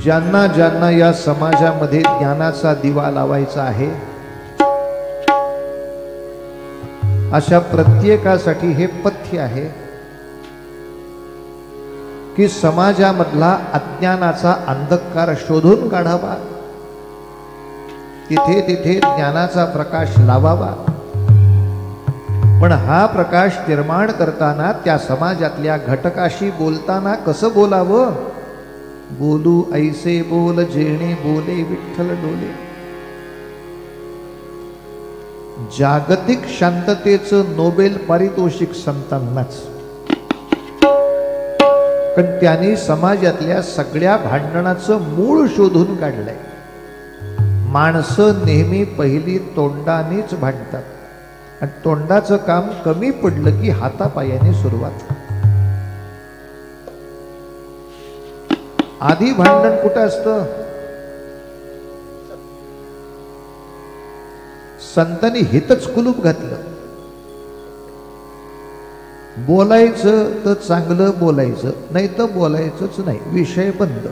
ज्यांना ज्यांना या समाजामध्ये ज्ञानाचा दिवा लावायचा आहे अशा प्रत्येकासाठी हे पथ्य आहे की समाजामधला अज्ञानाचा अंधकार शोधून काढावा, तिथे तिथे ज्ञानाचा प्रकाश लावावा। पण हा प्रकाश निर्माण करताना त्या समाजातल्या घटकाशी बोलताना कसं बोलावं? बोलू ऐसे बोल जेणे बोले विठ्ठल डोले। जागतिक शांततेचं नोबेल पारितोषिक संतांनाच, पण त्यांनी समाजातल्या सगळ्या भांडणाचं मूळ शोधून काढलंय। माणसं नेहमी पहिली तोंडानेच भांडतात आणि तोंडाचं काम कमी पडलं की हातापायाने सुरुवात। आधी भांडण कुठं असतं? संतांनी हितच कुलूप घातलं। बोलायचं तर चांगलं बोलायचं, नाही तर बोलायचंच नाही, विषय बंद।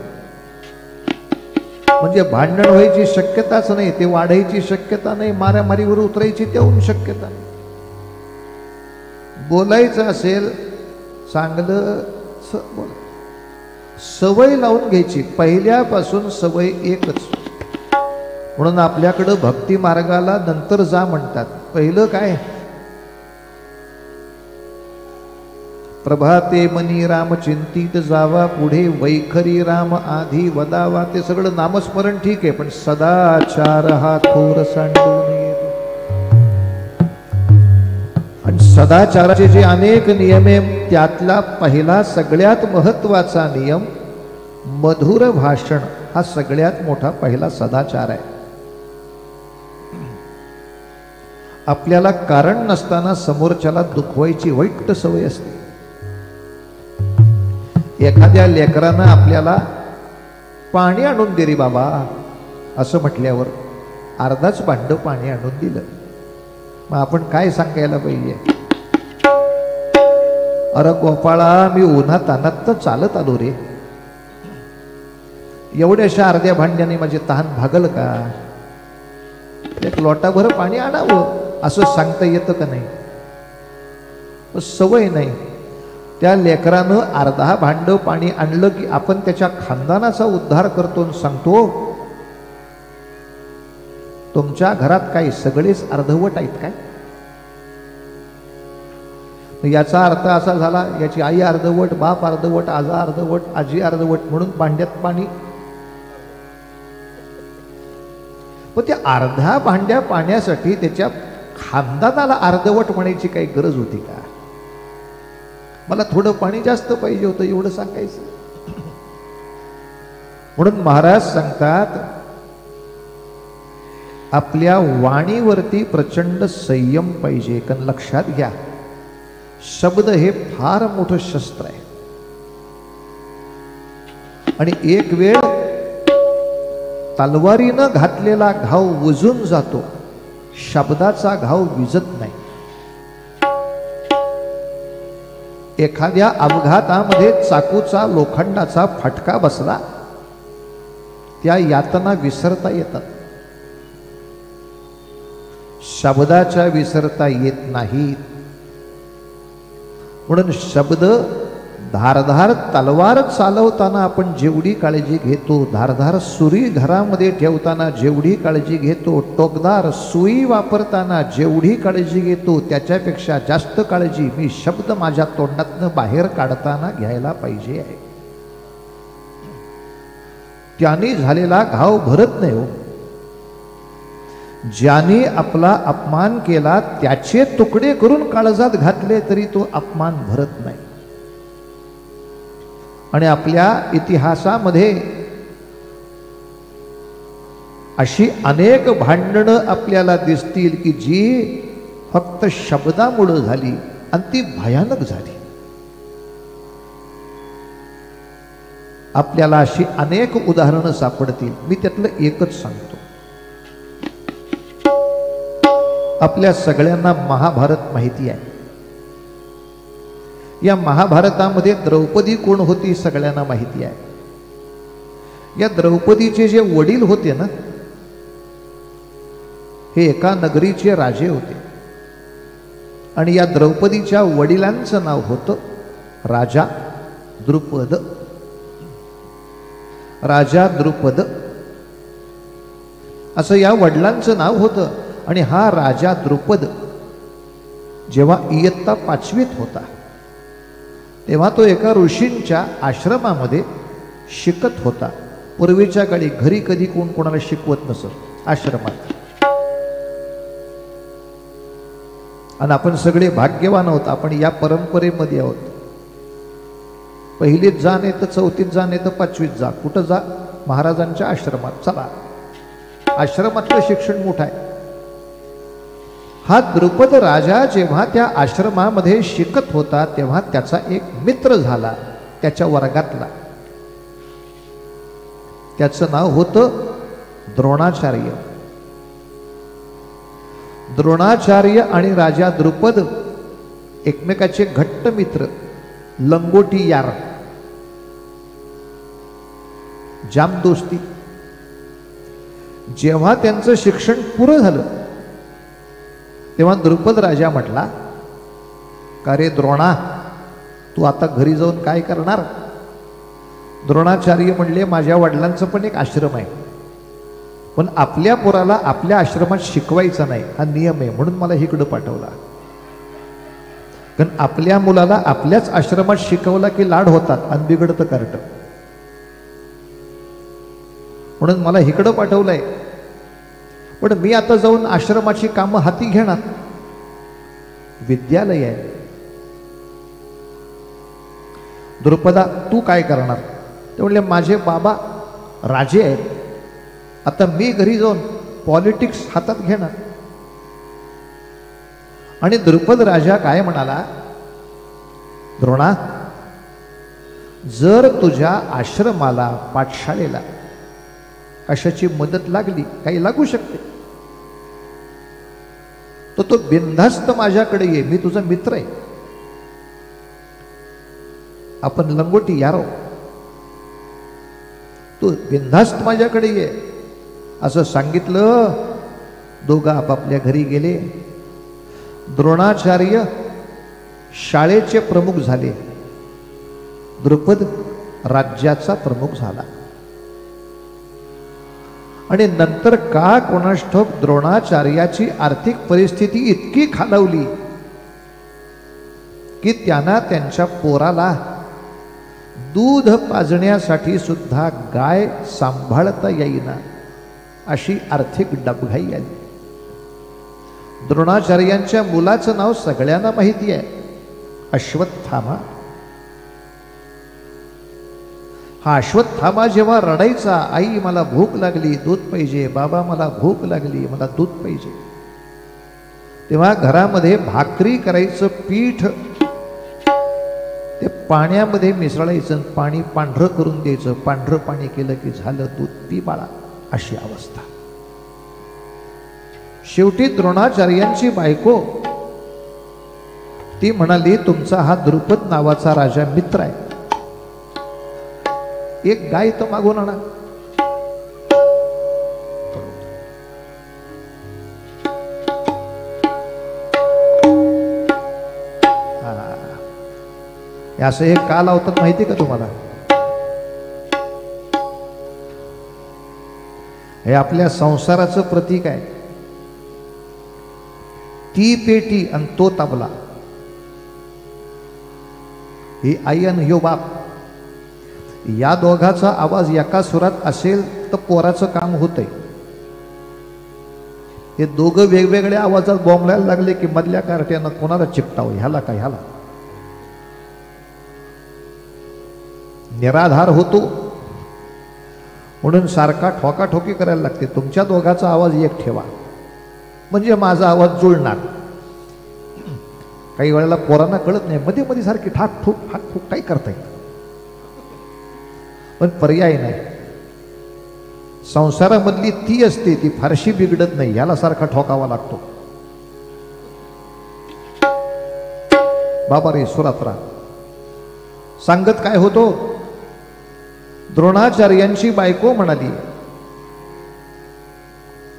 म्हणजे भांडण व्हायची शक्यताच नाही, ते वाढायची शक्यता नाही, मारामारीवर उतरायची त्याहून शक्यता नाही। बोलायचं असेल चांगलं बोला, सवय लावून घ्यायची, पहिल्यापासून सवय एकच। म्हणून आपल्याकडं भक्ती मार्गाला नंतर जा म्हणतात, पहिलं काय? प्रभाते मनी राम चिंतित जावा, पुढे वैखरी राम आधी वदावा। ते सगळं नामस्मरण ठीक आहे, पण सदाचार हा थोर सांडून येतो। आणि सदाचाराचे जे अनेक नियम आहे त्यातला पहिला सगळ्यात महत्वाचा नियम मधुर भाषण हा सगळ्यात मोठा पहिला सदाचार आहे। आपल्याला कारण नसताना समोरच्याला दुखवायची वाईट सवय असते। एखाद्या लेकरानं आपल्याला पाणी आणून दे रे बाबा असं म्हटल्यावर अर्धाच भांड पाणी आणून दिलं, मग आपण काय सांगायला पाहिजे? अरे गोपाळा, मी उन्हात तानात तर चालत आलो रे, एवढ्याशा अर्ध्या भांड्याने माझे तहान भागल का? एक लोटाभर पाणी आणावं असं सांगता येतं का नाही? सवय नाही। त्या लेकरानं अर्धा भांड पाणी आणलं की आपण त्याच्या खानदानाचा उद्धार करतो आणि सांगतो तुमच्या घरात काय सगळेच अर्धवट आहेत काय? याचा अर्थ असा झाला याची आई अर्धवट, बाप अर्धवट, आजा अर्धवट, आजी अर्धवट, म्हणून भांड्यात पाणी। पण त्या अर्ध्या भांड्या पाण्यासाठी त्याच्या खानदानाला अर्धवट म्हणायची काही गरज होती का? मला थोडं पाणी जास्त पाहिजे होतं एवढं सांगायचं। म्हणून महाराज सांगतात आपल्या वाणीवरती प्रचंड संयम पाहिजे। कारण लक्षात घ्या, शब्द हे फार मोठं शस्त्र आहे आणि एक वेळ तलवारीनं घातलेला घाव विझून जातो, शब्दाचा घाव विझत नाही। एखाद्या अपघातामध्ये चाकूचा लोखंडाचा फटका बसला, त्या यातना विसरता येतात, शब्दाच्या विसरता येत नाहीत। म्हणून शब्द धारधार तलवार चालवताना आपण जेवढी काळजी घेतो, धारधार सुरी घरामध्ये ठेवताना जेवढी काळजी घेतो, टोकदार सुई वापरताना जेवढी काळजी घेतो त्याच्यापेक्षा जास्त काळजी मी शब्द माझ्या तोंडातनं बाहेर काढताना घ्यायला पाहिजे आहे। त्याने झालेला घाव भरत नाही हो। ज्याने आपला अपमान केला त्याचे तुकडे करून काळजात घातले तरी तो अपमान भरत नाही। आणि आपल्या इतिहासामध्ये अशी अनेक भांडणं आपल्याला दिसतील की जी फक्त शब्दामुळे झाली आणि ती भयानक झाली। आपल्याला अशी अनेक उदाहरणं सापडतील, मी त्यातलं एकच सांगतो। आपल्या सगळ्यांना महाभारत माहिती आहे। या महाभारतामध्ये द्रौपदी कोण होती सगळ्यांना माहिती आहे। या द्रौपदीचे जे वडील होते ना, हे एका नगरीचे राजे होते आणि या द्रौपदीच्या वडिलांचं नाव होतं राजा द्रुपद. राजा द्रुपद असं या वडिलांचं नाव होतं. आणि हा राजा द्रुपद जेव्हा इयत्ता 5वीत होता तेव्हा तो एका ऋषींच्या आश्रमामध्ये शिकत होता. पूर्वीच्या काळी घरी कधी कोण कोणाला शिकवत नसत, आश्रमात. आणि आपण सगळे भाग्यवान आहोत, आपण या परंपरेमध्ये आहोत. पहिलीत जा नाही तर 4थीत जा नाही तर 5वीत जा. कुठं जा? महाराजांच्या आश्रमात. चला, आश्रमातलं शिक्षण मोठं आहे. हा द्रुपद राजा जेव्हा त्या आश्रमामध्ये शिकत होता तेव्हा त्याचा एक मित्र झाला त्याच्या वर्गातला. त्याचं नाव होतं द्रोणाचार्य. द्रोणाचार्य आणि राजा द्रुपद एकमेकाचे घट्ट मित्र, लंगोटी यार, जाम दोस्ती. जेव्हा त्यांचं शिक्षण पुरं झालं तेव्हा द्रुपद राजा म्हटला, का रे द्रोणा, तू आता घरी जाऊन काय करणार? द्रोणाचार्य म्हणले, माझ्या वडिलांचं पण एक आश्रम आहे, पण आपल्या पोराला आपल्या आश्रमात शिकवायचा नाही हा नियम आहे, म्हणून मला इकडं पाठवला. कारण आपल्या मुलाला आपल्याच आश्रमात शिकवला की लाड होतात आणि बिघडतं कार्ट, म्हणून मला इकडं पाठवलंय. पण मी आता जाऊन आश्रमाची कामं हाती घेणार. विद्यालय आहे. द्रुपदा, तू काय करणार? ते म्हणले, माझे बाबा राजे आहेत, आता मी घरी जाऊन पॉलिटिक्स हातात घेणार. आणि द्रुपद राजा काय म्हणाला, द्रोणा, जर तुझ्या आश्रमाला, पाठशाळेला कशाची मदत लागली, काही लागू शकते, तर तो बिनधास्त माझ्याकडे ये, मी तुझा मित्र आहे, आपण लंगोटी यारो, तू बिनधास्त माझ्याकडे ये. असं सांगितलं. दोघं आपापल्या घरी गेले. द्रोणाचार्य शाळेचे प्रमुख झाले, द्रुपद राज्याचा प्रमुख झाला. आणि नंतर का कोणास ठाऊक द्रोणाचार्याची आर्थिक परिस्थिती इतकी खालावली की त्यांना त्यांच्या पोराला दूध पाजण्यासाठी सुद्धा गाय सांभाळता येईना, अशी आर्थिक डबघाई आली. द्रोणाचार्यांच्या मुलाचं नाव सगळ्यांना माहिती आहे, अश्वत्थामा. हा अश्वत्थामा जेव्हा रडायचा, आई मला भूक लागली, दूध पाहिजे, बाबा मला भूक लागली, मला दूध पाहिजे, तेव्हा घरामध्ये भाकरी करायचं पीठ ते पाण्यामध्ये मिसळायचं, पाणी पांढरं करून द्यायचं. पांढरं पाणी केलं की झालं, दूध पी बाळा, अशी अवस्था. शेवटी द्रोणाचार्यांची बायको ती म्हणाली, तुमचा हा द्रुपद नावाचा राजा मित्र आहे, एक गाय तो मागून आणा. असं हे का लावतात माहिती का तुम्हाला? हे आपल्या संसाराचं प्रतीक आहे. ती पेटी आणि तो तबला, ही आई आणि ह्यो बाप, या दोघाचा आवाज एका सुरात असेल तर पोराचं काम होतंय. हे दोघं वेगवेगळ्या आवाजात बोंबलायला लागले की मधल्या कार्ट्यानं कोणाला चिपटावं, ह्याला काय ह्याला. निराधार होतो म्हणून सारखा ठोकाठोकी करायला लागते. तुमच्या दोघाचा आवाज एक ठेवा म्हणजे माझा आवाज जुळणार. काही वेळेला पोरांना कळत नाही, मध्ये मध्ये सारखी ठाक ठूक काय करता येईल, पण पर्याय नाही. संसारामधली ती असते ती फारशी बिघडत नाही, याला सारखा ठोकावा लागतो. बाबा रे सुरात्रा सांगत काय होतो, द्रोणाचार्यांची बायको म्हणाली,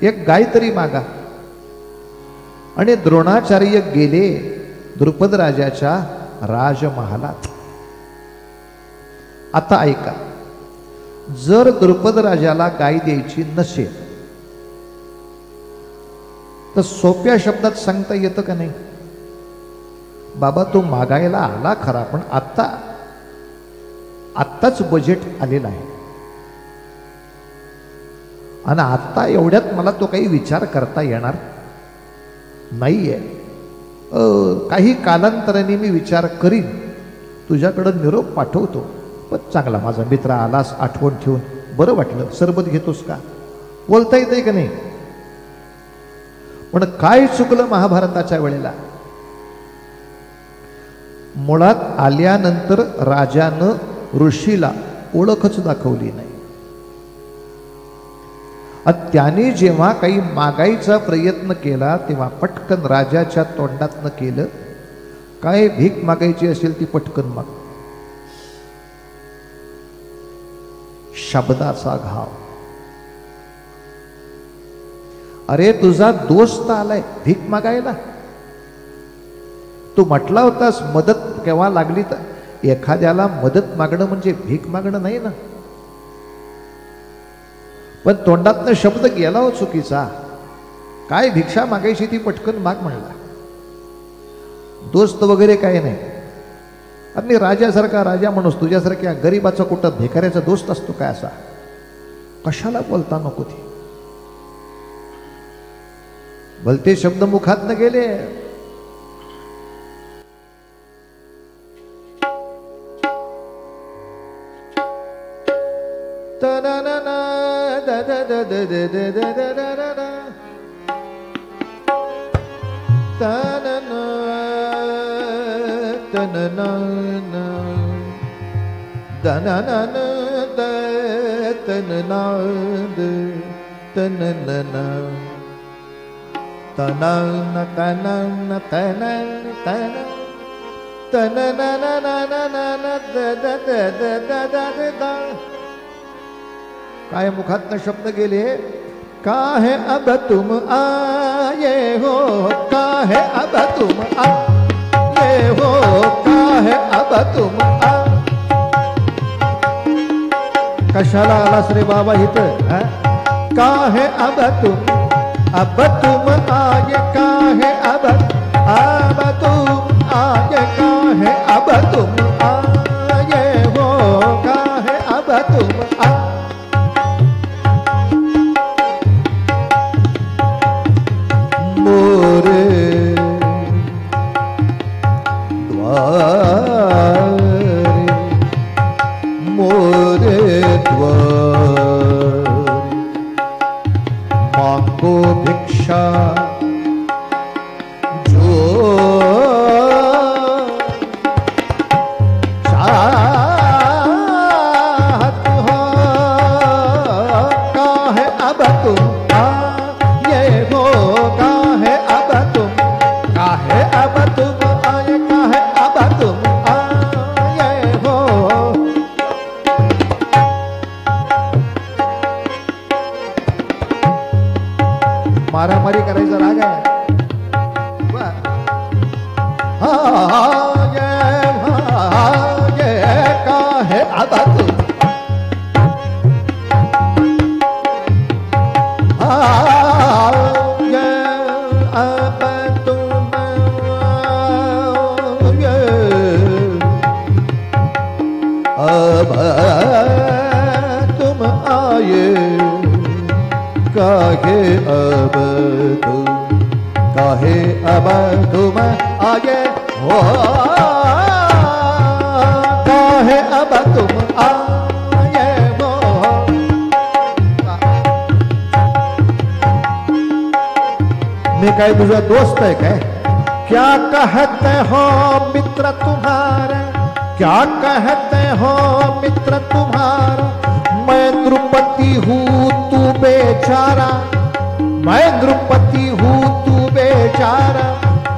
एक गाय तरी मागा. आणि द्रोणाचार्य गेले द्रुपद राजाच्या राजमहालात. आता ऐका, जर द्रुपद राजाला गाय द्यायची नसेल तर सोप्या शब्दात सांगता येतं का नाही, बाबा तो मागायला आला खरा, पण आत्ताच बजेट आलेला आहे आणि आत्ता एवढ्यात मला तो काही विचार करता येणार नाहीये. काही कालांतराने मी विचार करीन, तुझ्याकडं निरोप पाठवतो. पण चांगला माझा मित्र आलास, आठवण ठेवून बरं वाटलं. सरबत घेतोस का, बोलता येतंय का नाही. पण काय चुकलं महाभारताच्या वेळेला, मुळात आल्यानंतर राजानं ऋषीला ओळखच दाखवली नाही. त्याने जेव्हा काही मागायचा प्रयत्न केला तेव्हा पटकन राजाच्या तोंडातनं केलं, काय भीक मागायची असेल ती पटकन माग. शब्दाचा घाव. अरे तुझा दोस्त आलाय भीक मागायला, तू म्हटला होतास मदत केव्हा लागली तर. एखाद्याला मदत मागणं म्हणजे भीक मागणं नाही ना. पण तोंडातनं शब्द गेला हो चुकीचा. काय भिक्षा मागायची ती पटकन माग म्हणला. दोस्त वगैरे काय नाही. आणि राजासारखा राजा माणूस तुझ्यासारख्या गरीबाचा कुठं भिकाऱ्याचा दोस्त असतो काय असा. कशाला बोलता नको ती. भलते शब्द मुखात न गेले. काय मुखातनं शब्द गेले. काहे अब तुम आये हो, काहे अब तुम आये हो, काहे अब तुम आ. कशाला आलास रे बाबा इथं. काहे अब तुम आये, काहे अब तुम आये, काहे अब तुम आये हो, काहे अब तुम आ. मोरे द्वारे, मोरे द्वारे मांगो भिक्षा जो चाहत हो. काहे अब तुम आये हो, काहे अब तुम, काहे अब तुम आए, काहे अब तुम आए हो. मारामारी करायचा राग आहे. काहे अब तुम तुम आए, काहे अब तुम, काहे अब तुम आए हो, काहे अब तुम आए हो. मैं काय तुझा दोस्त है काय. क्या कहते हो मित्र तुम्हारे, क्या कहते हो मित्र तुम्हारा. मैं द्रुपति हूँ तू बेचारा, मैं द्रुपति हूँ तू बेचारा.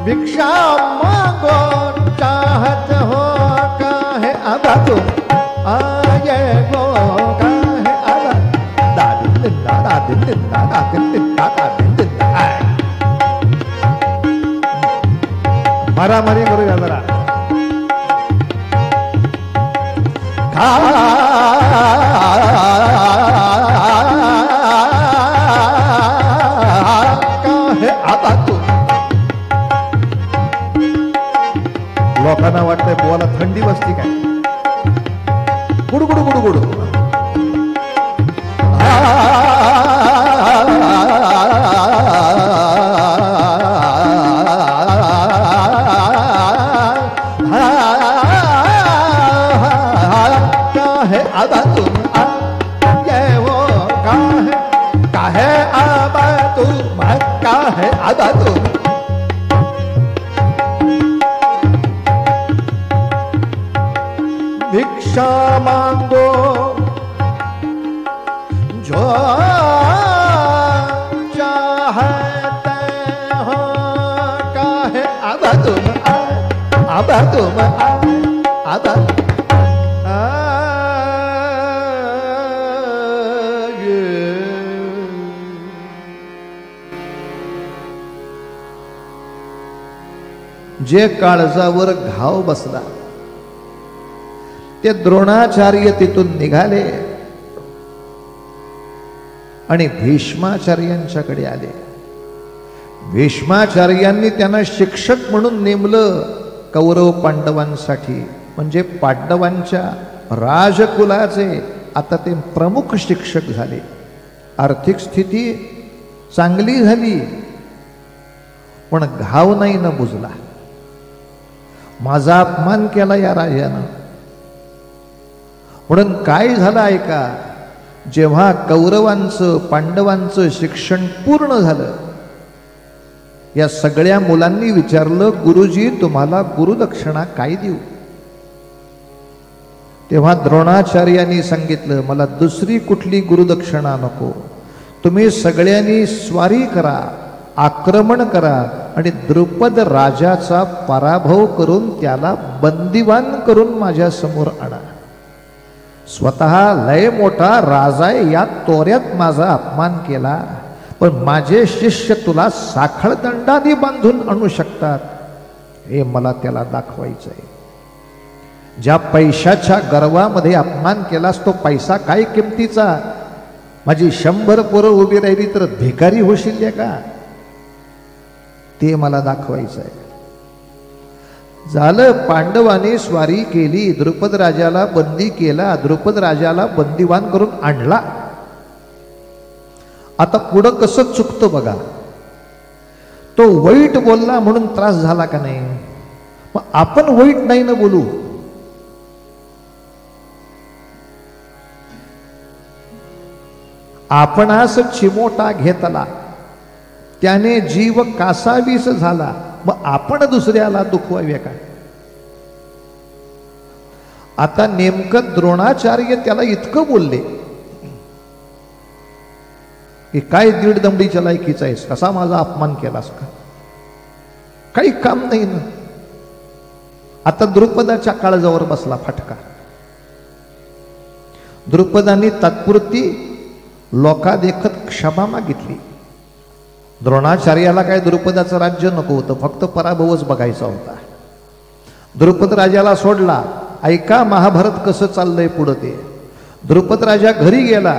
भिक्षा मांगो चाहत हो, काहे अब तुम आए हो, मारामारी करूया जरा. लोकांना वाटतंय बोला थंडी बसती काय. गुडगुड गुडगुड. है आबा तुम ये वो का है आबा तुम का है आबा तुम. भिक्षा मांगो जो चाहते हो काहे आबा तुम आबा तुम आबा. जे काळजावर घाव बसला ते द्रोणाचार्य तिथून निघाले आणि भीष्माचार्यांच्याकडे आले. भीष्माचार्यांनी त्यांना शिक्षक म्हणून नेमलं कौरव पांडवांसाठी. म्हणजे पांडवांच्या राजकुलाचे आता ते प्रमुख शिक्षक झाले. आर्थिक स्थिती चांगली झाली पण घाव नाही न बुजला. माझा अपमान केला या राजानं म्हणून काय झालं ऐका. जेव्हा कौरवांचं पांडवांचं शिक्षण पूर्ण झालं या सगळ्या मुलांनी विचारलं गुरुजी तुम्हाला गुरुदक्षिणा काय देऊ. तेव्हा द्रोणाचार्यांनी सांगितलं मला दुसरी कुठली गुरुदक्षिणा नको. तुम्ही सगळ्यांनी स्वारी करा आक्रमण करा आणि द्रुपद राजाचा पराभव करून त्याला बंदिवान करून माझ्या समोर आणा. स्वतः लय मोठा राजा या तोऱ्यात माझा अपमान केला पण माझे शिष्य तुला साखळदंडाने बांधून आणू शकतात हे मला त्याला दाखवायचं आहे. ज्या पैशाच्या गर्वामध्ये अपमान केलास तो पैसा काय किमतीचा. माझी 100 पोरं उभी राहिली तर भिकारी होशील का ते मला दाखवायचं आहे. झालं पांडवाने स्वारी केली द्रुपद राजाला बंदी केला द्रुपद राजाला बंदिवान करून आणला. आता पुढं कसं चुकतं बघा. तो वाईट बोलला म्हणून त्रास झाला का नाही. मग आपण वाईट नाही ना बोलू. आपणास चिमोटा घेतला त्याने जीव कासावीस झाला मग आपण दुसऱ्याला दुखवावे काय. आता नेमकं द्रोणाचार्य त्याला इतकं बोलले की काय दीड दमडीच्या लायकीचा आहेस कसा माझा अपमान केलास का काही काम नाही ना. आता द्रुपदाच्या काळजावर बसला फटका. द्रुपदाने तात्पुरती लोकादेखत क्षमा मागितली. द्रोणाचार्याला काय द्रुपदाचं राज्य नको होतं फक्त पराभवच बघायचा होता. द्रुपद राजाला सोडला. ऐका महाभारत कसं चाललंय पुढं ते. द्रुपद राजा घरी गेला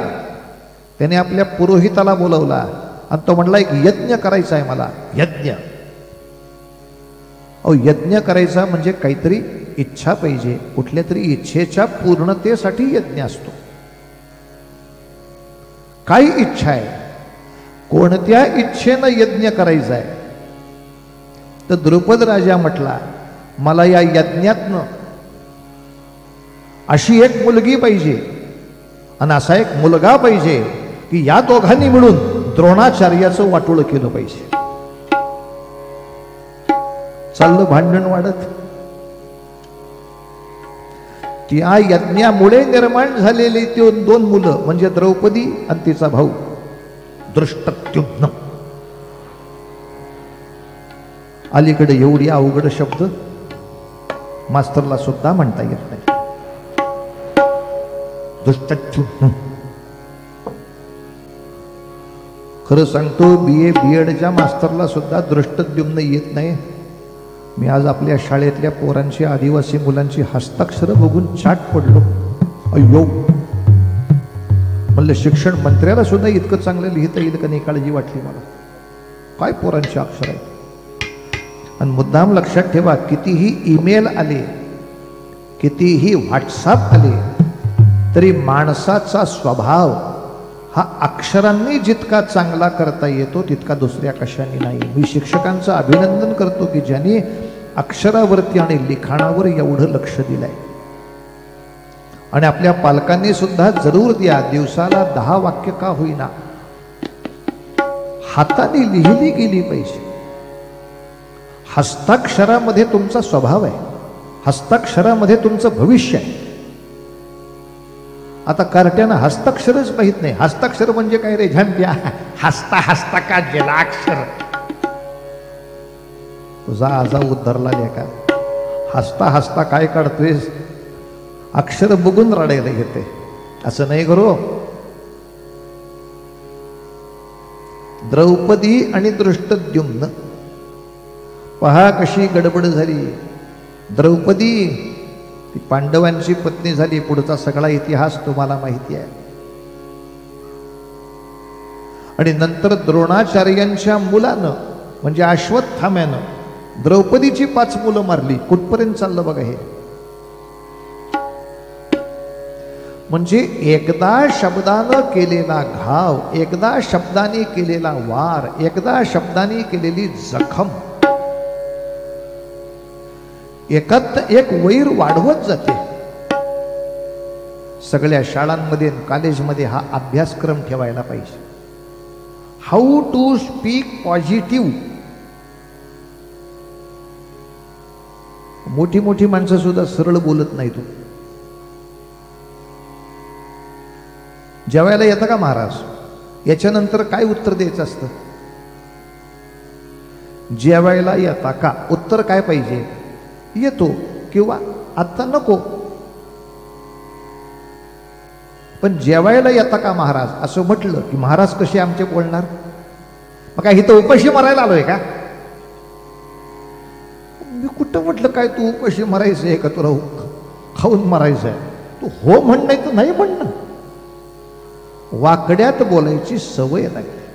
त्याने आपल्या पुरोहिताला बोलवला आणि तो म्हणला एक यज्ञ करायचा आहे मला. यज्ञ अहो यज्ञ करायचा म्हणजे काहीतरी इच्छा पाहिजे. कुठल्या तरी इच्छेच्या पूर्णतेसाठी यज्ञ असतो. काय इच्छा आहे कोणत्या इच्छेनं यज्ञ करायचा आहे. तर द्रुपद राजा म्हटला मला या यज्ञातनं अशी एक मुलगी पाहिजे आणि असा एक मुलगा पाहिजे की या दोघांनी मिळून द्रोणाचार्याचं वाटोळं केलं पाहिजे. चाललं भांडण वाढत. त्या यज्ञामुळे निर्माण झालेली ती 2 मुलं म्हणजे द्रौपदी आणि तिचा भाऊ दृष्टद्युम्न. अलीकडे एवढी अवघड शब्द मास्तरला सुद्धा म्हणता येत नाही. दृष्टद्युम्न खरं सांगतो, BA BEdच्या मास्तरला सुद्धा दृष्टद्युम्न येत नाही. मी आज आपल्या शाळेतल्या पोरांची, आदिवासी मुलांची हस्ताक्षरं बघून चाट पडलो. अय्यो, म्हणलं शिक्षण मंत्र्याला सुद्धा इतकं चांगलं लिहिता येईल का नाही, काळजी वाटली मला. काय पोरांची अक्षर आहे. आणि मुद्दाम लक्षात ठेवा, कितीही ईमेल आले, कितीही व्हॉट्सअप आले, तरी माणसाचा स्वभाव हा अक्षरांनी जितका चांगला करता येतो तितका दुसऱ्या कशाने नाही. मी शिक्षकांचं अभिनंदन करतो की ज्यांनी अक्षरावरती आणि लिखाणावर एवढं लक्ष दिलंय. आणि आपल्या पालकांनी सुद्धा जरूर द्या, दिवसाला 10 वाक्य का होईना हाताने लिहिली गेली पाहिजे. हस्ताक्षरामध्ये तुमचा स्वभाव आहे, हस्ताक्षरामध्ये तुमचं भविष्य आहे. आता कार्ट्यानं हस्ताक्षरच माहित नाही. हस्ताक्षर म्हणजे काय रे झंप्या, हसता हसता का जलाक्षर. तुझा आजा उद्धरला लेका, हसता हसता काय काढतोयस, अक्षर बघून रडायला घेते. असं नाही करू. द्रौपदी आणि दृष्टद्युम्न पहा कशी गडबड झाली. द्रौपदी ती पांडवांची पत्नी झाली. पुढचा सगळा इतिहास तुम्हाला माहिती आहे. आणि नंतर द्रोणाचार्यांच्या मुलानं म्हणजे अश्वत्थाम्यानं द्रौपदीची 5 मुलं मारली. कुठपर्यंत चाललं बघा हे. म्हणजे एकदा शब्दानं केलेला घाव, एकदा शब्दाने केलेला वार, एकदा शब्दाने केलेली जखम एकात एक वैर वाढवत जाते. सगळ्या शाळांमध्ये, कॉलेजमध्ये हा अभ्यासक्रम ठेवायला पाहिजे. How to speak positive. मोठी मोठी माणसं सुद्धा सरळ बोलत नाही. तू जेवायला येतं का महाराज, याच्यानंतर काय उत्तर द्यायचं असतं. जेवायला येता का, उत्तर काय पाहिजे, येतो किंवा आता नको. पण जेवायला येता का महाराज असं म्हटलं की महाराज कसे आमचे बोलणार. मग काय इथं उपाशी मरायला आलोय का. मी कुठं म्हटलं काय तू उपाशी मरायचं आहे का, तुला खाऊन मरायचं आहे. तू हो म्हण, नाही तर नाही म्हणणं. वाकड्यात बोलायची सवय लागते.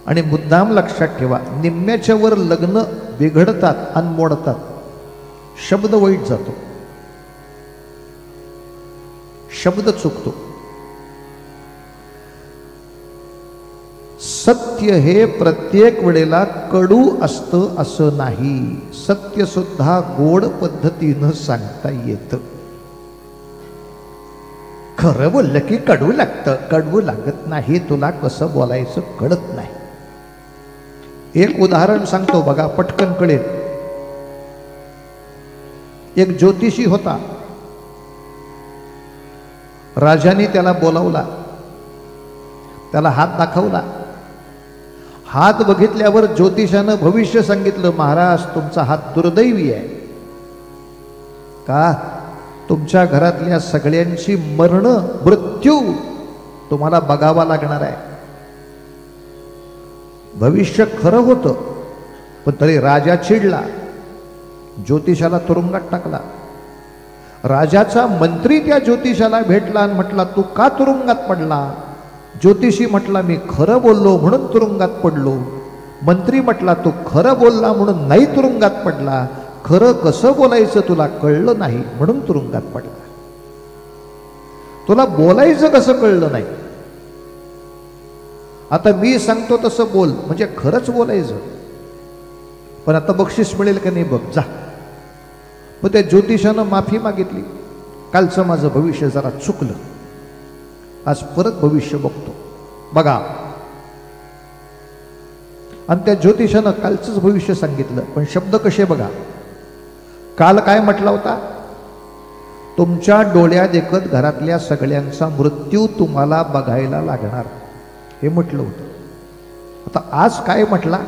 आणि मुद्दाम लक्षात ठेवा, निम्म्याच्या वर लग्न बिघडतात आणि मोडतात. शब्द वाईट जातो, शब्द चुकतो. सत्य हे प्रत्येक वेळेला कडू असतं असं नाही. सत्य सुद्धा गोड पद्धतीनं सांगता येतं. खरं बोललं की कडू लागतं, कडवू लागत नाही. तुला कसं बोलायचं कळत नाही. एक उदाहरण सांगतो बघा, पटकन कळेल. एक ज्योतिषी होता. राजाने त्याला बोलावला, त्याला हात दाखवला. हात बघितल्यावर ज्योतिषानं भविष्य सांगितलं, महाराज तुमचा हात दुर्दैवी आहे. का, तुमच्या घरातल्या सगळ्यांची मरण, मृत्यू तुम्हाला बघावा लागणार आहे. भविष्य खरं होतं, पण तरी राजा चिडला, ज्योतिषाला तुरुंगात टाकला. राजाचा मंत्री त्या ज्योतिषाला भेटला आणि म्हटला, तू का तुरुंगात पडला. ज्योतिषी म्हटला, मी खरं बोललो म्हणून तुरुंगात पडलो. मंत्री म्हटला, तू खरं बोलला म्हणून नाही तुरुंगात पडला. खरं कसं बोलायचं तुला कळलं नाही म्हणून तुरुंगात पडला. तुला बोलायचं कसं कळलं नाही. आता मी सांगतो तसं बोल, म्हणजे खरंच बोलायचं. पण आता बक्षीस मिळेल का नाही बघ, जा. मग त्या ज्योतिषानं माफी मागितली. कालचं माझं भविष्य जरा चुकलं, आज परत भविष्य बघतो. बघा, आणि त्या ज्योतिषानं कालचंच भविष्य सांगितलं, पण शब्द कसे बघा. काल काय म्हटला होता, तुमच्या डोळ्यात देखत घरातल्या सगळ्यांचा मृत्यू तुम्हाला बघायला लागणार, हे म्हटलं होतं. आता आज काय म्हटला,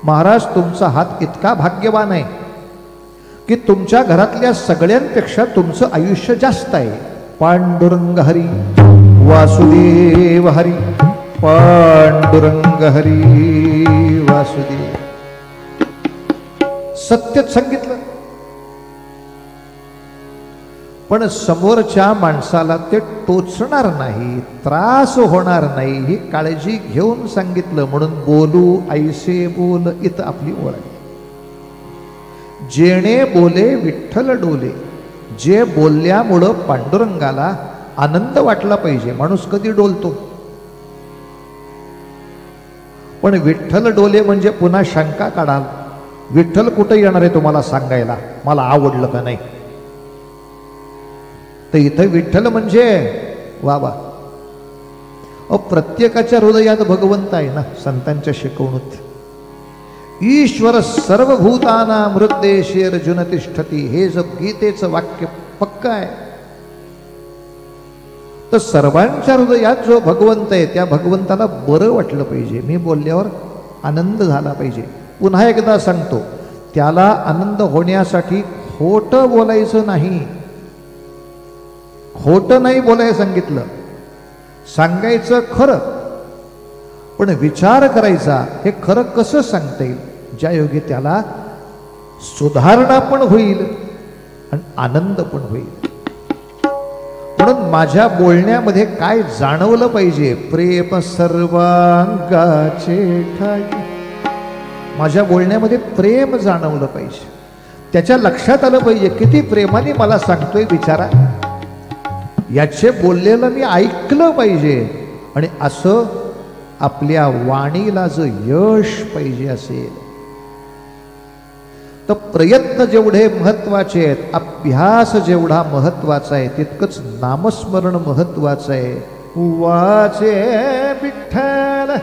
महाराज तुमचा हात इतका भाग्यवान आहे की तुमच्या घरातल्या सगळ्यांपेक्षा तुमचं आयुष्य जास्त आहे. पांडुरंग हरी वासुदेव हरी पांडुरंग हरी वासुदेव. सत्यच सांगितलं, पण समोरच्या माणसाला ते टोचणार नाही, त्रास होणार नाही ही काळजी घेऊन सांगितलं. म्हणून बोलू ऐसे बोल इथं आपली ओळ आहे. जेणे बोले विठ्ठल डोले. जे बोलल्यामुळं पांडुरंगाला आनंद वाटला पाहिजे. माणूस कधी डोलतो, पण विठ्ठल डोले म्हणजे पुन्हा शंका काढाल, विठ्ठल कुठे येणार आहे तुम्हाला सांगायला, मला आवडलं का नाही. तर इथं विठ्ठल म्हणजे वा वा, प्रत्येकाच्या हृदयात भगवंत आहे ना. संतांच्या शिकवणूक ईश्वर सर्वभूतानां हृद्देशे अर्जुन तिष्ठती, हे जर गीतेचं वाक्य पक्का आहे, तर सर्वांच्या हृदयात जो भगवंत आहे त्या भगवंताला बरं वाटलं पाहिजे. मी बोलल्यावर आनंद झाला पाहिजे. पुन्हा एकदा सांगतो, त्याला आनंद होण्यासाठी खोटं बोलायचं नाही. खोटं नाही बोलायला सांगितलं, सांगायचं खरं, पण विचार करायचा हे खरं कसं सांगता येईल, ज्या योगे त्याला सुधारणा पण होईल आणि आनंद पण होईल. म्हणून माझ्या बोलण्यामध्ये काय जाणवलं पाहिजे, प्रेम सर्वांगाचे ठाई. माझ्या बोलण्यामध्ये प्रेम जाणवलं पाहिजे, त्याच्या लक्षात आलं पाहिजे किती प्रेमाने मला सांगतोय विचारा, याचे बोललेलं मी ऐकलं पाहिजे. आणि असं आपल्या वाणीला जर यश पाहिजे असेल तर प्रयत्न जेवढे महत्वाचे आहेत, अभ्यास जेवढा महत्वाचा आहे, तितकंच नामस्मरण महत्वाचं आहे. वाचे विठ्ठल.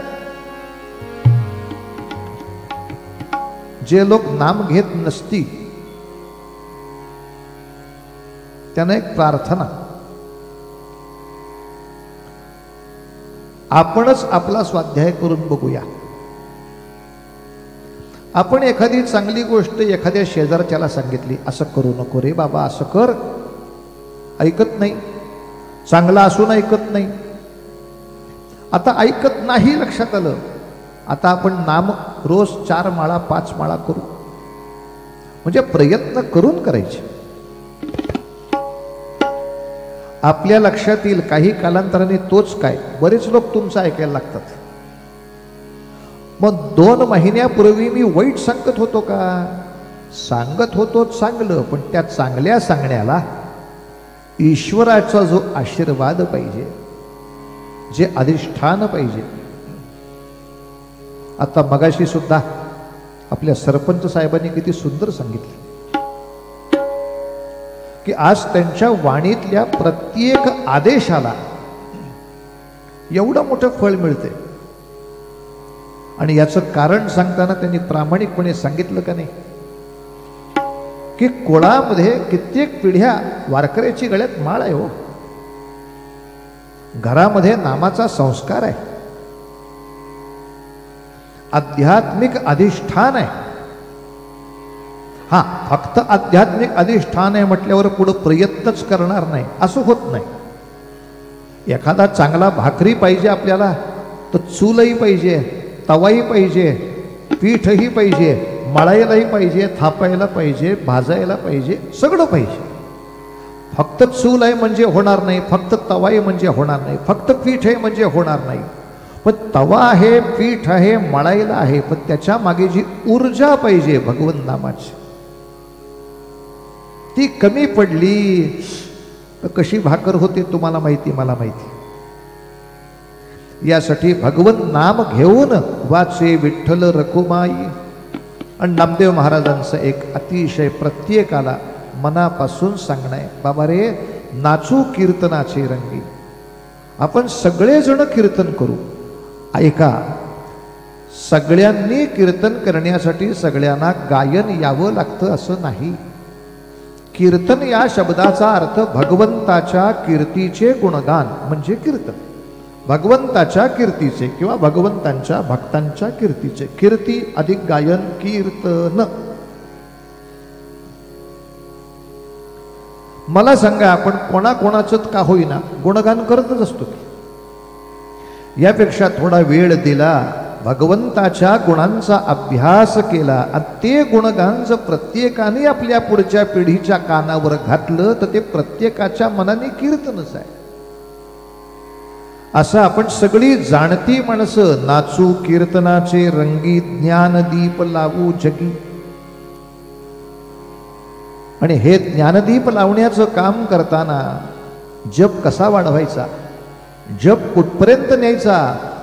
जे लोक नाम घेत नसतील त्यांना एक प्रार्थना, आपणच आपला स्वाध्याय करून बघूया. आपण एखादी चांगली गोष्ट एखाद्या शेजारच्याला सांगितली, असं करू नको रे बाबा, असं कर, ऐकत नाही. चांगला असून ऐकत नाही. आता ऐकत नाही लक्षात आलं, आता आपण नाम रोज 4 माळा 5 माळा करू, म्हणजे प्रयत्न करून करायचे. आपल्या लक्षात येईल काही कालांतराने तोच काय, बरेच लोक तुमचं ऐकायला लागतात. मग 2 महिन्यापूर्वी मी वाईट सांगत होतो का, सांगत होतो चांगलं, पण त्या चांगल्या सांगण्याला ईश्वराचा जो आशीर्वाद पाहिजे, जे अधिष्ठान पाहिजे. आता मगाशी सुद्धा आपल्या सरपंच साहेबांनी किती सुंदर सांगितलं की आज त्यांच्या वाणीतल्या प्रत्येक आदेशाला एवढं मोठं फळ मिळते. आणि याचं कारण सांगताना त्यांनी प्रामाणिकपणे सांगितलं का नाही की कुळामध्ये कित्येक पिढ्या वारकऱ्याची गळ्यात माळ आहे हो, घरामध्ये नामाचा संस्कार आहे, आध्यात्मिक अधिष्ठान आहे. हा, फक्त आध्यात्मिक अधिष्ठान आहे म्हटल्यावर पुढे प्रयत्नच करणार नाही असं होत नाही. एखादा चांगला भाकरी पाहिजे आपल्याला तर चूलही पाहिजे, तवाही पाहिजे, पीठही पाहिजे, मळायलाही पाहिजे, थापायला पाहिजे, भाजायला पाहिजे, सगळं पाहिजे. फक्त चूल आहे म्हणजे होणार नाही, फक्त तवा आहे म्हणजे होणार नाही, फक्त पीठ आहे म्हणजे होणार नाही. पण तवा आहे, पीठ आहे, मळायला आहे, पण त्याच्या मागे जी ऊर्जा पाहिजे भगवंत नामाची, ती कमी पडली तर कशी भाकर होते तुम्हाला माहिती, मला माहिती. यासाठी भगवंत नाम घेऊन वाचे विठ्ठल रखुमाई. आणि नामदेव महाराजांचं एक अतिशय प्रत्येकाला मनापासून सांगणं आहे, बाबा रे नाचू कीर्तनाचे रंगी. आपण सगळेजण कीर्तन करू. ऐका, सगळ्यांनी कीर्तन करण्यासाठी सगळ्यांना गायन यावं लागतं असं नाही. कीर्तन या शब्दाचा अर्थ भगवंताच्या कीर्तीचे गुणगान म्हणजे कीर्तन. भगवंताच्या कीर्तीचे किंवा भगवंतांच्या भक्तांच्या कीर्तीचे, कीर्ती अधिक गायन कीर्तन. मला सांगा, आपण कोणाकोणाचं का होईना गुणगान करतच असतो. यापेक्षा थोडा वेळ दिला, भगवंताच्या गुणांचा अभ्यास केला आणि ते गुणगान जर प्रत्येकाने आपल्या पुढच्या पिढीच्या कानावर घातलं तर ते प्रत्येकाच्या मनाने कीर्तनच आहे. असं आपण सगळी जाणती माणसं नाचू कीर्तनाचे रंगी, ज्ञानदीप लावू जगी. आणि हे ज्ञानदीप लावण्याचं काम करताना जप कसा वाढवायचा, जप कुठपर्यंत न्यायचा,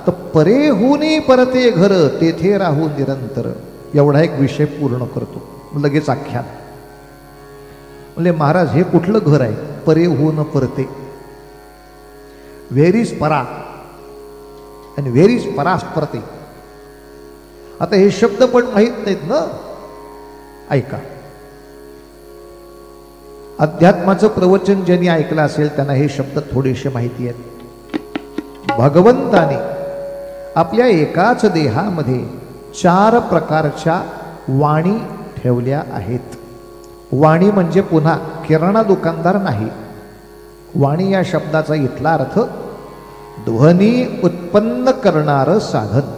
तर परे हुनी परते घर तेथे राहू निरंतर, एवढा एक विषय पूर्ण करतो. लगेच आख्यान म्हणजे महाराज हे कुठलं घर आहे, परे होऊन परते. व्हेर इज परा आणि व्हेर इज परास परते. आता हे शब्द पण माहीत नाहीत ना, ऐका. अध्यात्माचं प्रवचन ज्यांनी ऐकलं असेल त्यांना हे शब्द थोडेसे माहिती आहेत. भगवंताने आपल्या एकाच देहामध्ये 4 प्रकारच्या वाणी ठेवल्या आहेत. वाणी म्हणजे पुन्हा किराणा दुकानदार नाही. वाणी या शब्दाचा इथला अर्थ ध्वनी उत्पन्न करणारं साधन.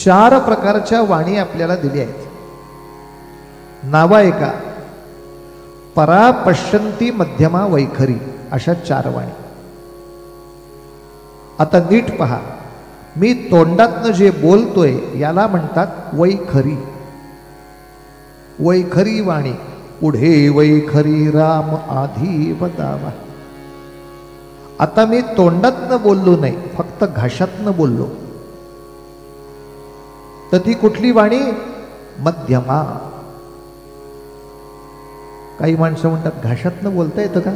4 प्रकारच्या वाणी आपल्याला दिल्या आहेत. नावा एका परा पश्यंती मध्यमा वैखरी, अशा 4 वाणी. आता नीट पहा, मी तोंडातनं जे बोलतोय याला म्हणतात वैखरी. वैखरी वाणी. पुढे वैखरी राम आधी बदावा. आता मी तोंडातनं बोललो नाही, फक्त घाशातनं बोललो, तर ती कुठली वाणी, मध्यमा. काही माणसं म्हणतात घाशातनं बोलता येतं का?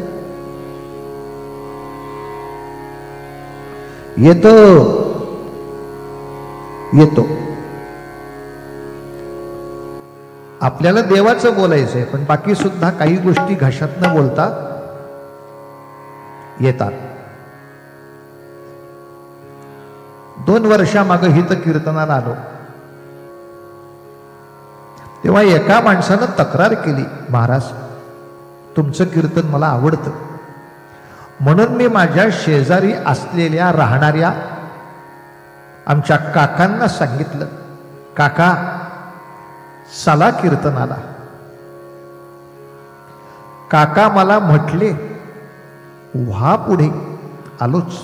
येतो येतो. आपल्याला देवाचं बोलायचंय, पण बाकी सुद्धा काही गोष्टी घाशातनं बोलता येतात. 2 वर्षामागं हित कीर्तनाला आलो तेव्हा एका माणसानं तक्रार केली, महाराज तुमचं कीर्तन मला आवडतं. म्हणून मी माझ्या शेजारी असलेल्या राहणाऱ्या आमच्या काकांना सांगितलं, काका चला कीर्तनाला. काका मला म्हटले व्हा पुढे. आलोच.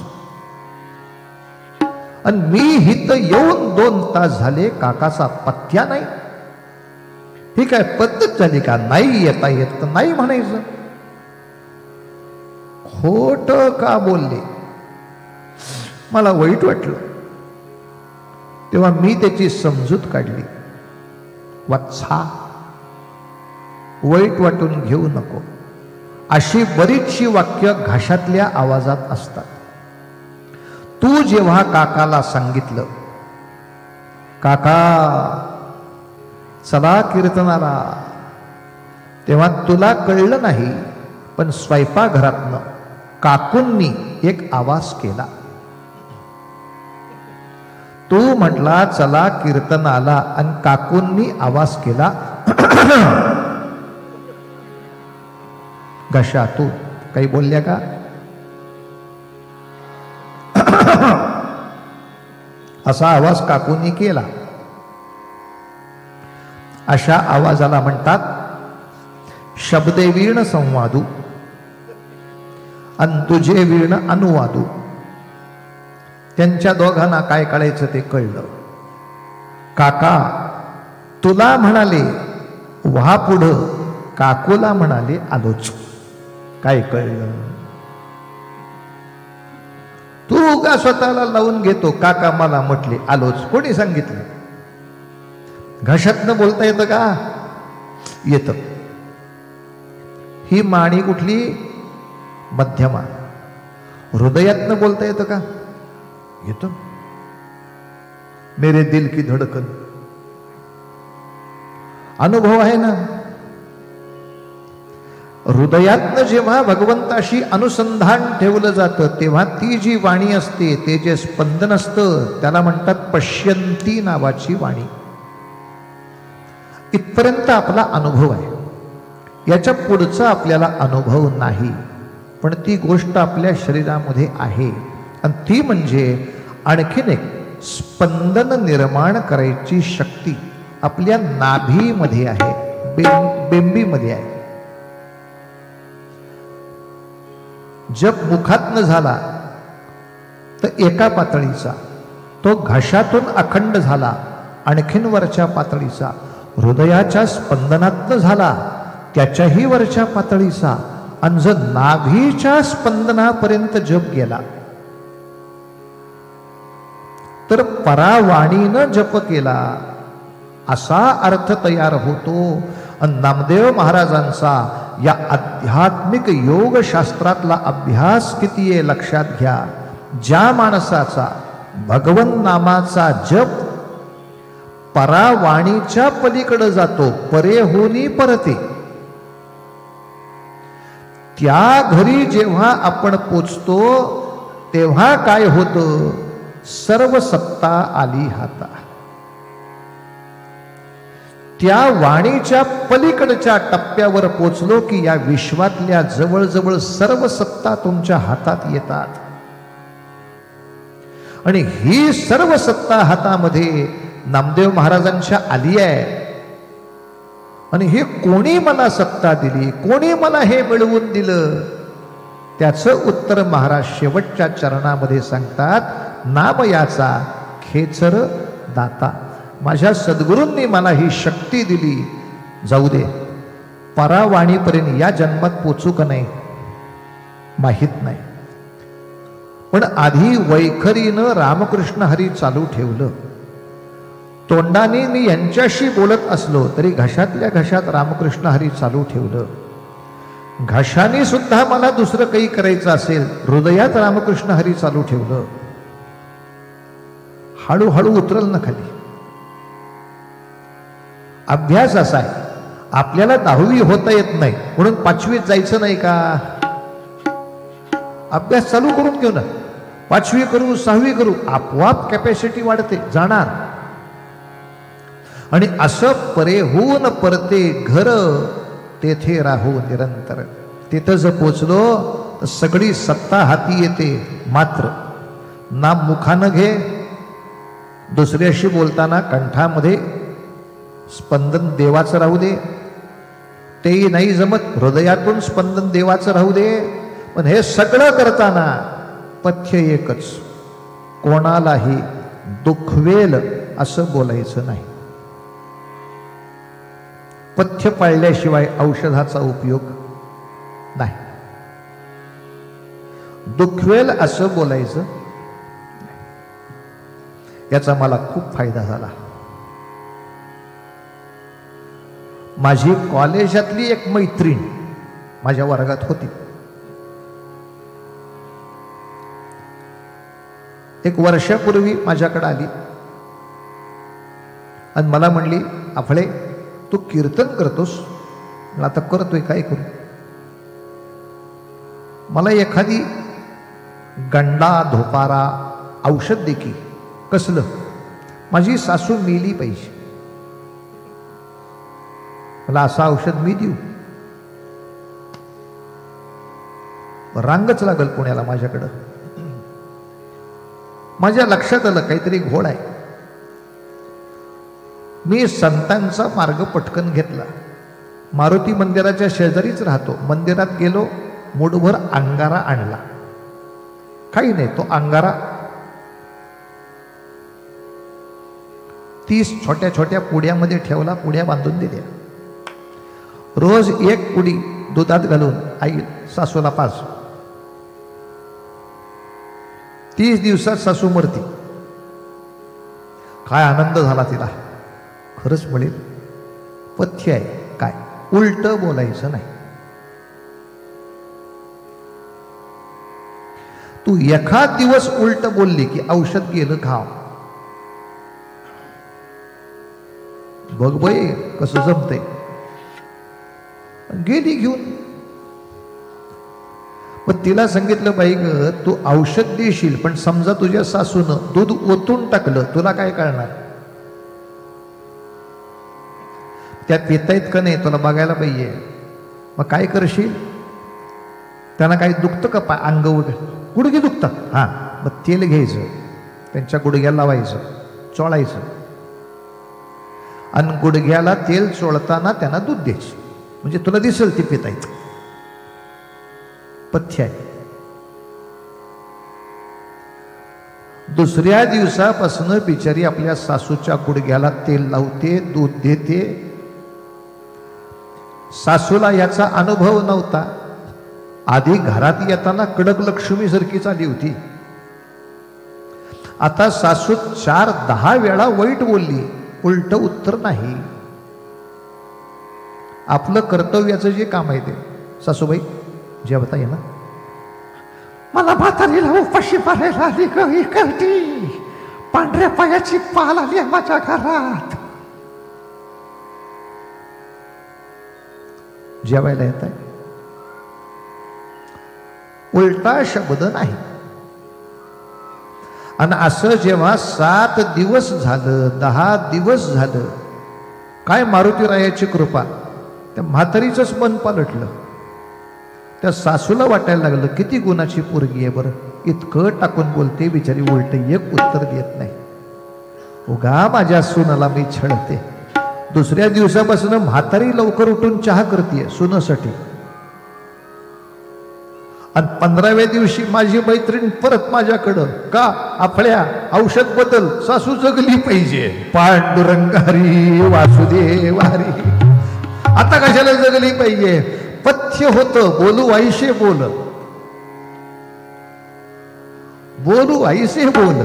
आणि मी इथं येऊन 2 तास झाले, काकाचा पत्त्या नाही. ही काय पद्धत झाली का? नाही येता येत तर नाही म्हणायचं. खोट का बोलले? मला वाईट वाटलं. तेव्हा मी त्याची समजूत काढली. वत्सा, वाईट वाटून घेऊ नको. अशी बरीचशी वाक्य घाशातल्या आवाजात असतात. तू जेव्हा काकाला सांगितलं, काका चला कीर्तनाला, तेव्हा तुला कळलं नाही, पण स्वयंपाकघरातनं काकूंनी एक आवाज केला. तू म्हटला चला कीर्तनाला आणि काकूंनी आवाज केला घशातून. काही बोलल्या का? असा आवाज काकूंनी केला. अशा आवाजाला म्हणतात शब्दे वीण संवादू आणि तुझे वीण अनुवादू. त्यांच्या दोघांना काय कळायचं ते कळलं. काका तुला म्हणाले व्हा पुढं, काकूला म्हणाले आलोच. काय कळलं? तू का स्वतःला लावून घेतो? काका मला म्हटले आलोच. कोणी सांगितलं? घशातनं बोलता येतं का? येतं. ही माणी कुठली? मध्यमा. हृदयातनं बोलता येतं का? येतं. मेरे दिल की धडकन, अनुभव आहे ना. हृदयातनं जेव्हा भगवंताशी अनुसंधान ठेवलं जातं तेव्हा ती जी वाणी असते, ते जे स्पंदन असतं, त्याला म्हणतात पश्यंती नावाची वाणी. इथपर्यंत आपला अनुभव आहे. याच्या पुढचा आपल्याला अनुभव नाही. पण ती गोष्ट आपल्या शरीरामध्ये आहे आणि ती म्हणजे आणखीन एक स्पंदन निर्माण करायची शक्ती आपल्या नाभीमध्ये आहे, बेंबीमध्ये आहे. जप मुखातनं झाला तर एका पातळीचा, तो घशातून अखंड झाला आणखीन वरच्या पातळीचा, हृदयाच्या स्पंदनातनं झाला त्याच्याही वरच्या पातळीचा, आणि जर नाभीच्या स्पंदनापर्यंत जप गेला तर परावाणीनं जप केला असा अर्थ तयार होतो. आणि नामदेव महाराजांचा या आध्यात्मिक योगशास्त्रातला अभ्यास किती आहे लक्षात घ्या. ज्या माणसाचा भगवन नामाचा जप परावाणीच्या पलीकडे जातो, परे होनी परते, त्या घरी जेव्हा आपण पोचतो तेव्हा काय होतं, सर्व सत्ता आली हाता. त्या वाणीच्या पलीकडच्या टप्प्यावर पोचलो की या विश्वातल्या जवळजवळ सर्व सत्ता तुमच्या हातात येतात. आणि ही सर्व सत्ता हातामध्ये नामदेव महाराजांच्या आली आहे. आणि हे कोणी मला सत्ता दिली, कोणी मला हे मिळवून दिलं, त्याचं उत्तर महाराज शेवटच्या चरणामध्ये सांगतात, नामयाचा खेचर दाता. माझ्या सद्गुरूंनी मला ही शक्ती दिली. जाऊ दे, परावाणीपर्यंत या जन्मात पोचू का नाही माहीत नाही, पण आधी वैखरीनं रामकृष्ण हरी चालू ठेवलं. तोंडाने मी यांच्याशी बोलत असलो तरी घशातल्या घशात रामकृष्ण हरी चालू ठेवलं. घशाने सुद्धा मला दुसरं काही करायचं असेल, हृदयात रामकृष्ण हरी चालू ठेवलं. हळूहळू उतरल ना खाली. अभ्यास असा आहे, आपल्याला 10वी होता येत नाही म्हणून 5वीत जायचं नाही का. अभ्यास चालू करून घेऊ ना, 5वी करू, 6वी करू, आपोआप कॅपॅसिटी वाढते, जाणार. आणि असं परे होऊन परते घर, तेथे राहू निरंतर. तिथं जर पोचलो तर सगळी सत्ता हाती येते. मात्र नाम मुखानं घे, दुसऱ्याशी बोलताना कंठामध्ये स्पंदन देवाचं राहू दे. तेही नाही जमत, हृदयातून स्पंदन देवाचं राहू दे. पण हे सगळं करताना पथ्य एकच, कोणालाही दुखवेल असं बोलायचं नाही. पथ्य पाळल्याशिवाय औषधाचा उपयोग नाही. दुखवेल असं बोलायचं. याचा मला खूप फायदा झाला. माझी कॉलेजातली एक मैत्रीण माझ्या वर्गात होती. एक वर्षापूर्वी माझ्याकडे आली आणि मला म्हणली, आफळे तू कीर्तन करतोस? आता करतोय, काय करू? मला एखादी गंडा धोपारा औषध दे की. कसलं? माझी सासू मेली पाहिजे. मला असं औषध मी देऊ? रांगच लागल पुण्याला माझ्याकडं. माझ्या लक्षात आलं काहीतरी घोळ आहे. मी संतांचा मार्ग पटकन घेतला. मारुती मंदिराच्या शेजारीच राहतो. मंदिरात गेलो, मुठभर अंगारा आणला. काही नाही, तो अंगारा 30 छोट्या छोट्या पुड्यामध्ये ठेवला, पुड्या बांधून दिल्या. रोज एक पुडी दुधात घालून आई सासूला पाज. 30 दिवसात सासू मरती. काय आनंद झाला तिला. खरंच म्हणेल पथ्य आहे. काय उलट बोलायचं नाही. तू एखाद दिवस उलट बोलली की औषध गेलं खाव. बघ बाई कसं जमतंय. गेली घेऊन. पण तिला सांगितलं, बाई ग तू औषध देशील, पण समजा तुझ्या सासूनं दूध ओतून टाकलं, तुला काय कळणार? त्यात पिता येत का नाही तुला बघायला पाहिजे. मग काय करशील? त्यांना काही दुखतं का पाय अंग वगैरे गुडघे दुखतात हां मग तेल घ्यायचं त्यांच्या गुडघ्याला लावायचं चोळायचं आणि गुडघ्याला तेल चोळताना त्यांना दूध द्यायचं म्हणजे तुला दिसेल ती पितायचं पथ्य आहे. दुसऱ्या दिवसापासून बिचारी आपल्या सासूच्या गुडघ्याला तेल लावते दूध देते. सासूला याचा अनुभव नव्हता. आधी घरात येताना कडक लक्ष्मी सारखी चाली होती. आता सासू 4-10 वेळा वाईट बोलली उलट उत्तर नाही. आपलं कर्तव्याचं जे काम आहे ते सासूबाई जेवता ये ना मला म्हातारीला उपाशी मारायला आली गं करती पांढऱ्या पायाची पाल आली माझ्या घरात जेवायला येत आहे. उलटा शब्द नाही. आणि असं जेव्हा 7 दिवस झालं 10 दिवस झालं काय मारुतीरायाची कृपा त्या म्हातारीचंच मन पालटलं. त्या सासूला वाटायला लागलं किती गुणाची पोरगी आहे बरं इतकं टाकून बोलते बिचारी उलट एक उत्तर देत नाही. उगा माझ्या सुनाला मी छळते. दुसऱ्या दिवसापासून म्हातारी लवकर उठून चहा करते सुनासाठी. आणि 15व्या दिवशी माझी मैत्रीण परत माझ्याकडं का आपल्या औषध बदल सासू जगली पाहिजे पांडुरंगारी वासुदेव हरी. आता कशाला जगली पाहिजे पथ्य होतं बोलू आईशे बोल बोलू आईशे बोल.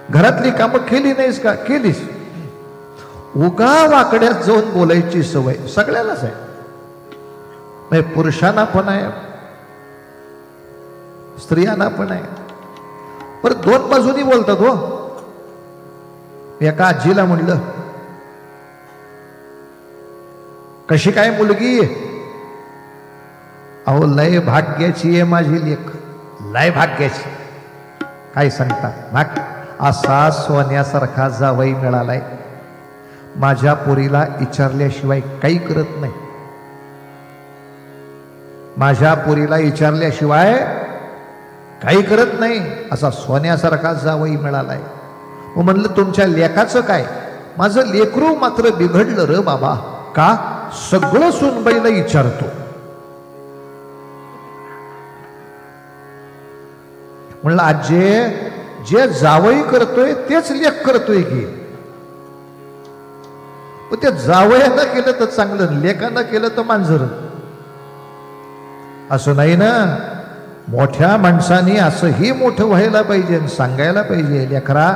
घरातली कामं केली नाहीस का केलीस. उगा वाकड्यात जाऊन बोलायची सवय सगळ्यालाच आहे. पुरुषांना पण आहे स्त्रियांना पण आहे. पर 2 बाजूनी बोलतात हो. एका आजीला म्हणलं कशी काय मुलगी अहो लय भाग्याची आहे माझी लेक लय भाग्याची. काय सांगता भाग असा सोन्यासारखा जावई मिळालाय. माझ्या पोरीला विचारल्याशिवाय काही करत नाही. माझ्या पोरीला विचारल्याशिवाय काही करत नाही असा सोन्यासारखा जावई मिळालाय. मग म्हणलं तुमच्या लेकाचं काय. माझं लेकरू मात्र बिघडलं र बाबा. का सगळं सुनबाईला विचारतो. म्हणलं आजे जे जावई करतोय तेच लेक करतोय की. पण ते जावयानं केलं तर चांगलं लेकानं केलं तर मांजर. असं नाही ना. मोठ्या माणसाने असंही मोठं व्हायला पाहिजे सांगायला पाहिजे लेकरा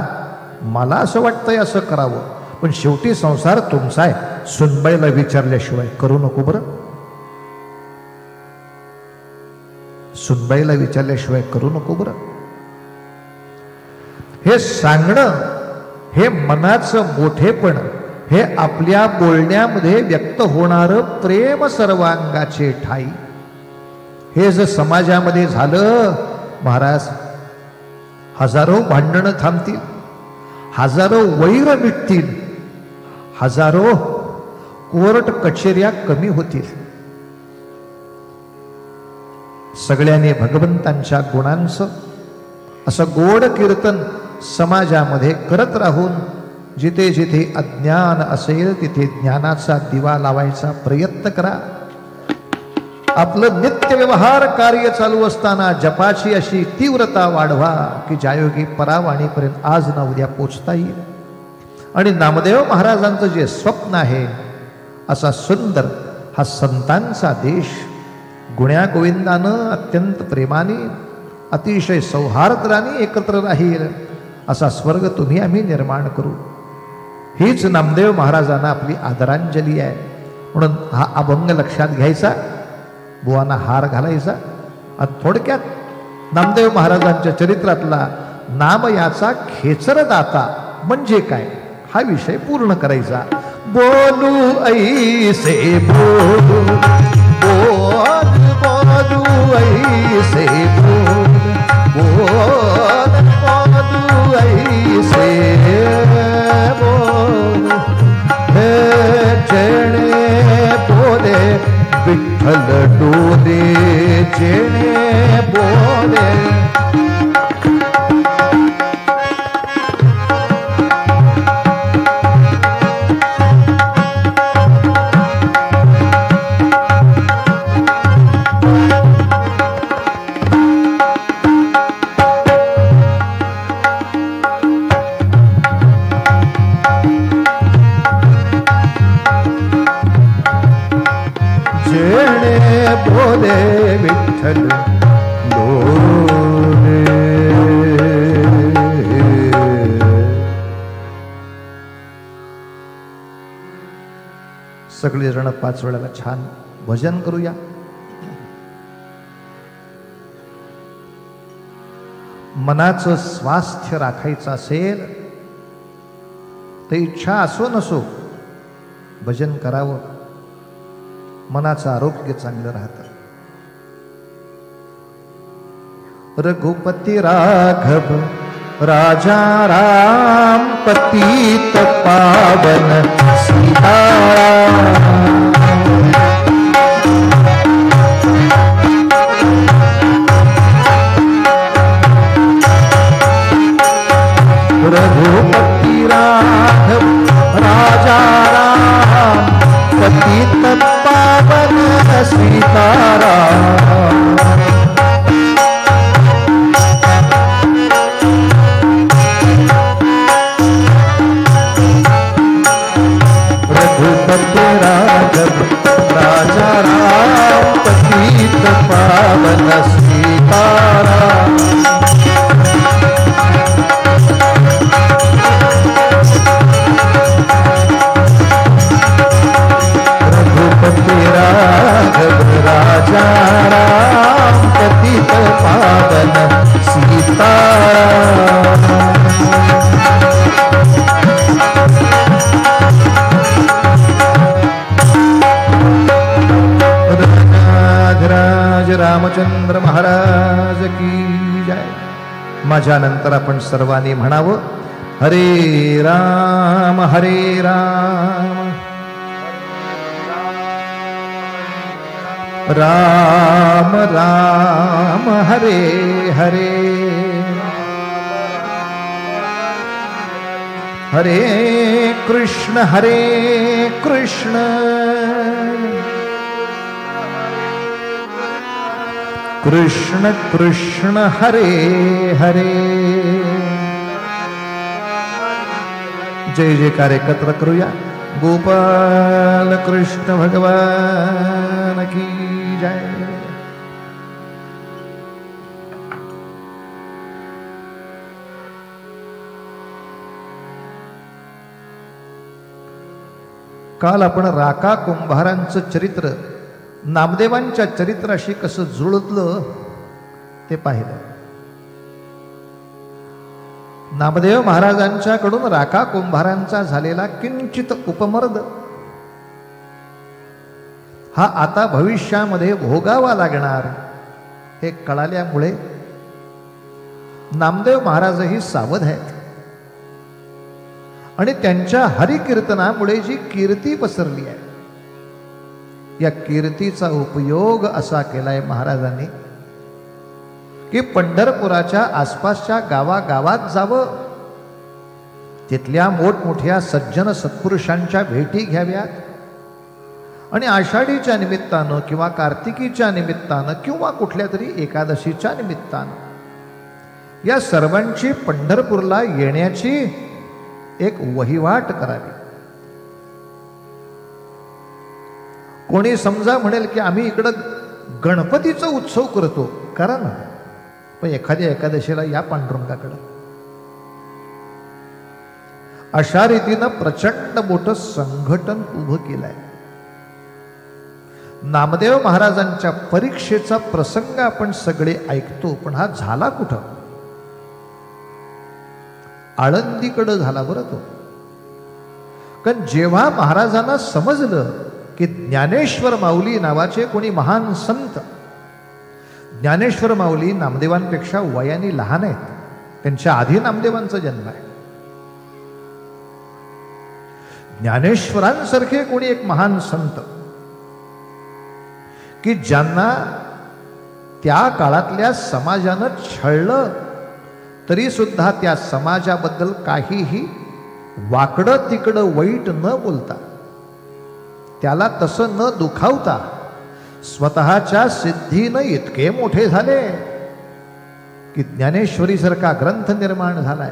मला असं वाटतंय असं करावं. पण शेवटी संसार तुमचा आहे. सुनबाईला विचारल्याशिवाय करू नको बरं. सुनबाईला विचारल्याशिवाय करू नको बरं. हे सांगणं हे मनाचं मोठेपण हे आपल्या बोलण्यामध्ये व्यक्त होणारं प्रेम सर्वांगाचे ठाई. हे जर समाजामध्ये झालं महाराज हजारो भांडणं थांबतील हजारो वैर मिटतील हजारो कोर्ट कचेऱ्या कमी होतील. सगळ्यांनी भगवंतांच्या गुणांचं असं गोड कीर्तन समाजामध्ये करत राहून जिथे जिथे अज्ञान असेल तिथे ज्ञानाचा दिवा लावायचा प्रयत्न करा. आपलं नित्य व्यवहार कार्य चालू असताना जपाची अशी तीव्रता वाढवा की ज्यायोगी परावाणीपर्यंत आज ना उद्या पोचता येईल. आणि नामदेव महाराजांचं जे स्वप्न आहे असा सुंदर हा संतांचा देश गुण्या गोविंदानं अत्यंत प्रेमाने अतिशय सौहार्द्राने एकत्र राहील असा स्वर्ग तुम्ही आम्ही निर्माण करू. हीच नामदेव महाराजांना आपली आदरांजली आहे. म्हणून हा अभंग लक्षात घ्यायचा बुवांना हार घालायचा आणि थोडक्यात नामदेव महाराजांच्या चरित्रातला नाम याचा खेचर दाता म्हणजे काय हा विषय पूर्ण करायचा. बोलू ऐसे बोलू बोल बोलू ऐसे बोल बोल बोलू ऐसे बोल हे जेणे बोले विठ्ठल डोले बोले बोले विठ्ठल बोले. सगळे जण 5 वेळाला छान भजन करूया. मनाचं स्वास्थ्य राखायचं असेल तर इच्छा असो नसो भजन करावं. मनाचं आरोग्य चांगलं राहतं. रघुपती राघव राजा राम पतित पावन सीताराम. रघुपती राघव राजा राम पतित पावन सीताराम. रघुपति राघव राजा राम पतित पावन सीताराम. रघुपति राघव राजा राम पतित पावन सीताराम. राज रामचंद्र महाराज की जय. माझ्या नंतर आपण सर्वांनी म्हणावं, हरे राम राम राम हरे हरे, हरे कृष्ण कृष्ण कृष्ण हरे हरे. जय जयकार एकत्र करूया. गोपाल कृष्ण भगवान की जय. काल आपण राका कुंभारांचं चरित्र नामदेवांच्या चरित्राशी कसं जुळलं ते पाहिलं. नामदेव महाराजांच्याकडून राका कुंभारांचा झालेला किंचित उपमर्द हा आता भविष्यामध्ये भोगावा लागणार हे कळाल्यामुळे नामदेव महाराजही सावध आहेत. आणि त्यांच्या हरिकीर्तनामुळे जी कीर्ती पसरली आहे, या कीर्तीचा उपयोग असा केलाय महाराजांनी की पंढरपुराच्या आसपासच्या गावागावात जावं, तिथल्या मोठमोठ्या सज्जन सत्पुरुषांच्या भेटी घ्याव्यात आणि आषाढीच्या निमित्तानं किंवा कार्तिकीच्या निमित्तानं किंवा कुठल्या तरी एकादशीच्या निमित्तानं या सर्वांची पंढरपूरला येण्याची एक वहिवाट करावी. कोणी समजा म्हणेल की आम्ही इकडं गणपतीचा उत्सव करतो, करा ना, पण एखाद्या एकादशीला या पांडुरंगाकडं. अशा रीतीनं प्रचंड मोठं संघटन उभं केलंय. नामदेव महाराजांच्या परीक्षेचा प्रसंग आपण सगळे ऐकतो, पण हा झाला कुठं? आळंदीकडं झाला बरं तो. कारण जेव्हा महाराजांना समजलं की ज्ञानेश्वर माऊली नावाचे कोणी महान संत, ज्ञानेश्वर माऊली नामदेवांपेक्षा वयाने लहान आहेत, त्यांच्या आधी नामदेवांचा जन्म आहे. ज्ञानेश्वरांसारखे कोणी एक महान संत की ज्यांना त्या काळातल्या समाजानं छळलं तरी सुद्धा त्या समाजाबद्दल काहीही वाकडं तिकडं वाईट न बोलता, त्याला तसं न दुखावता स्वतःच्या सिद्धीनं इतके मोठे झाले की ज्ञानेश्वरीसारखा ग्रंथ निर्माण झालाय.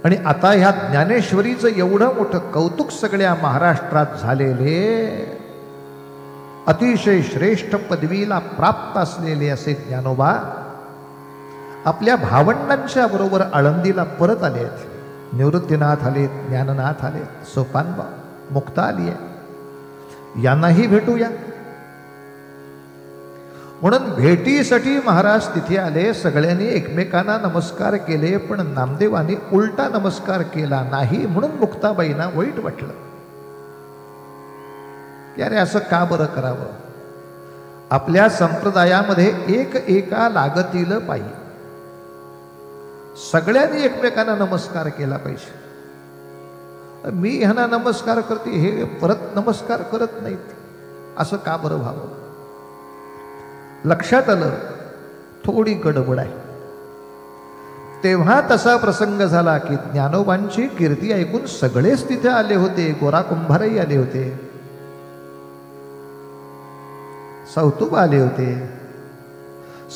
आणि आता ह्या ज्ञानेश्वरीचं एवढं मोठं कौतुक सगळ्या महाराष्ट्रात झालेले, अतिशय श्रेष्ठ पदवीला प्राप्त असलेले असे ज्ञानोबा आपल्या भावंडांच्या बरोबर आळंदीला परत आले आहेत. निवृत्तीनाथ आलेत, ज्ञाननाथ आलेत, सोपानबा मुक्ता आली आहे, यांनाही भेटूया. म्हणून भेटीसाठी महाराज तिथे आले. सगळ्यांनी एकमेकांना नमस्कार केले, पण नामदेवांनी उलटा नमस्कार केला नाही. म्हणून मुक्ताबाईंना वाईट वाटलं की अरे असं का बरं करावं. आपल्या संप्रदायामध्ये एक एका लागतील पाहिजे, सगळ्यांनी एकमेकांना नमस्कार केला पाहिजे. मी ह्यांना नमस्कार करते, हे परत नमस्कार करत नाहीत, असं का बरं व्हावं. लक्षात आलं थोडी गडबड आहे. तेव्हा तसा प्रसंग झाला की ज्ञानोबांची कीर्ती ऐकून सगळेच तिथे आले होते. गोरा कुंभारही आले होते, सौतुक आले होते,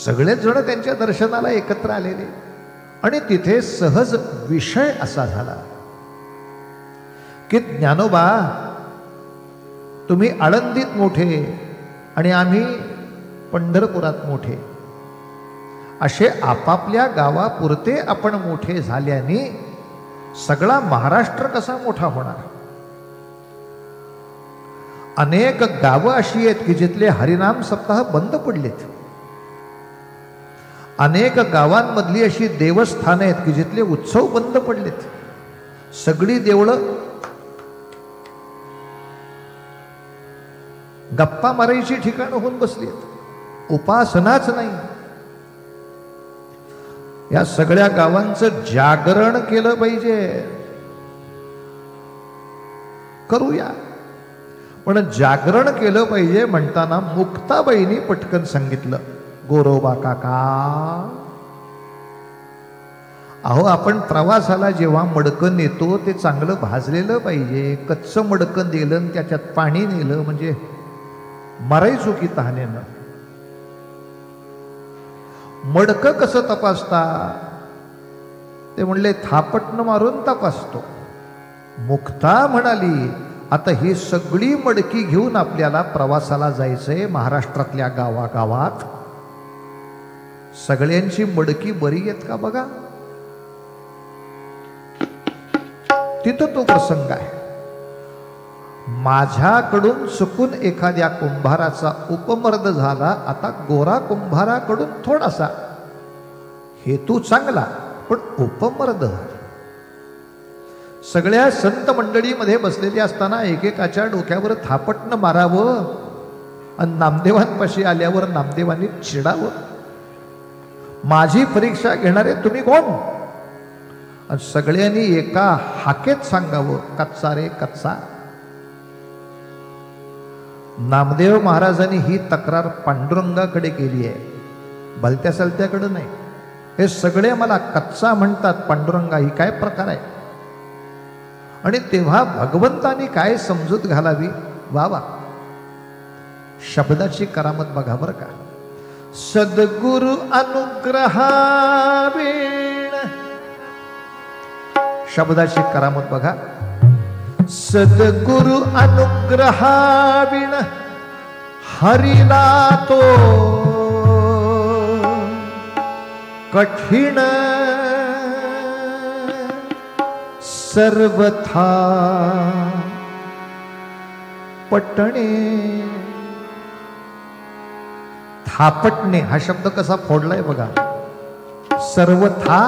सगळेच जण त्यांच्या दर्शनाला एकत्र आलेले. आणि तिथे सहज विषय असा झाला की ज्ञानोबा तुम्ही आळंदीत मोठे आणि आम्ही पंढरपुरात मोठे, असे आपापल्या गावापुरते आपण मोठे झाल्याने सगळा महाराष्ट्र कसा मोठा होणार. अनेक गावं अशी आहेत की जिथले हरिनाम सप्ताह बंद पडलेत. अनेक गावांमधली अशी देवस्थानं आहेत की जिथले उत्सव बंद पडलेत. सगळी देवळं गप्पा मारायची ठिकाणं होऊन बसलीत, उपासनाच नाही. या सगळ्या गावांचं जागरण केलं पाहिजे, करूया. पण जागरण केलं पाहिजे म्हणताना मुक्ताबाईंनी पटकन सांगितलं, गोरोबा काका, अहो आपण प्रवासाला जेव्हा मडकं नेतो ते चांगलं भाजलेलं पाहिजे. कच्चं मडकं दिलं त्याच्यात पाणी नेलं म्हणजे मरायचो की तहानेनं. मडकं कसं तपासता, ते म्हणले थापटन मारून तपासतो. मुक्ता म्हणाली आता ही सगळी मडकी घेऊन आपल्याला प्रवासाला जायचंय महाराष्ट्रातल्या गावागावात. सगळ्यांची मडकी बरी आहेत का बघा. तिथं तो प्रसंग आहे. माझ्याकडून चुकून एखाद्या कुंभाराचा उपमर्द झाला, आता गोरा कुंभाराकडून थोडासा, हेतू चांगला पण उपमर्द. सगळ्या संत मंडळीमध्ये बसलेली असताना एकेकाच्या डोक्यावर थापटणं मारावं आणि नामदेवांपाशी आल्यावर नामदेवांनी चिडावं. माझी परीक्षा घेणारे तुम्ही कोण. आणि सगळ्यांनी एका हाकेत सांगावं, कच्चा रे कच्चा. नामदेव महाराजांनी ही तक्रार पांडुरंगाकडे केली आहे, भलत्या सलत्याकडे नाही. हे सगळे मला कच्चा म्हणतात, पांडुरंगा ही काय प्रकार आहे. आणि तेव्हा भगवंतानी काय समजूत घालावी. वा वा, शब्दाची करामत बघा बरं का. सद्गुरु अनुग्रहावीण, शब्दाची करामत बघा. सद्गुरु अनुग्रहावीण हरिला तो कठीण सर्वथा पटणे. थापटणे हा शब्द कसा फोडलाय बघा. सर्वथा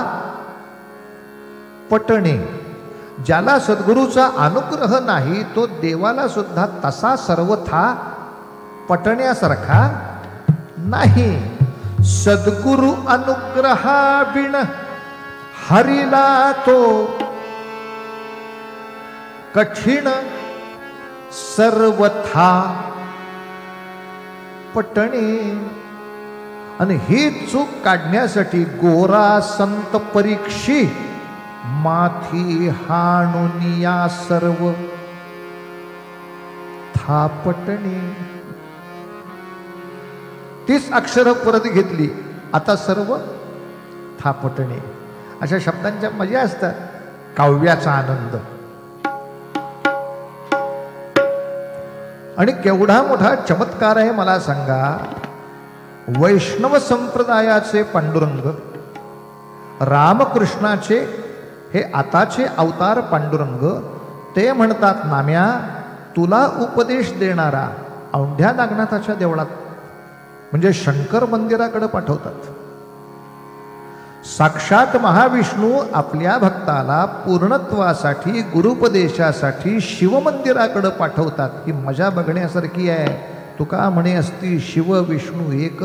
पटणे. ज्याला सद्गुरूचा अनुग्रह नाही तो देवाला सुद्धा तसा सर्वथा पटण्यासारखा नाही. सद्गुरु अनुग्रहाविण हरिला तो कठीण सर्वथा पटणे. आणि ही चूक काढण्यासाठी गोरा संत परीक्षी माथी हाणुनिया सर्व थापटणे. 30 अक्षर परत घेतली, आता सर्व थापटणे. अशा शब्दांच्या मजा असतात. काव्याचा आनंद. आणि केवढा मोठा चमत्कार आहे मला सांगा. वैष्णव संप्रदायाचे पांडुरंग, रामकृष्णाचे हे आताचे अवतार पांडुरंग, ते म्हणतात नाम्या तुला उपदेश देणारा औंढ्या नागनाथाच्या देवळात म्हणजे शंकर मंदिराकडे पाठवतात. साक्षात महाविष्णू आपल्या भक्ताला पूर्णत्वासाठी गुरुपदेशासाठी शिवमंदिराकडे पाठवतात. ही मजा बघण्यासारखी आहे. तुका म्हणे असती शिव विष्णू एक,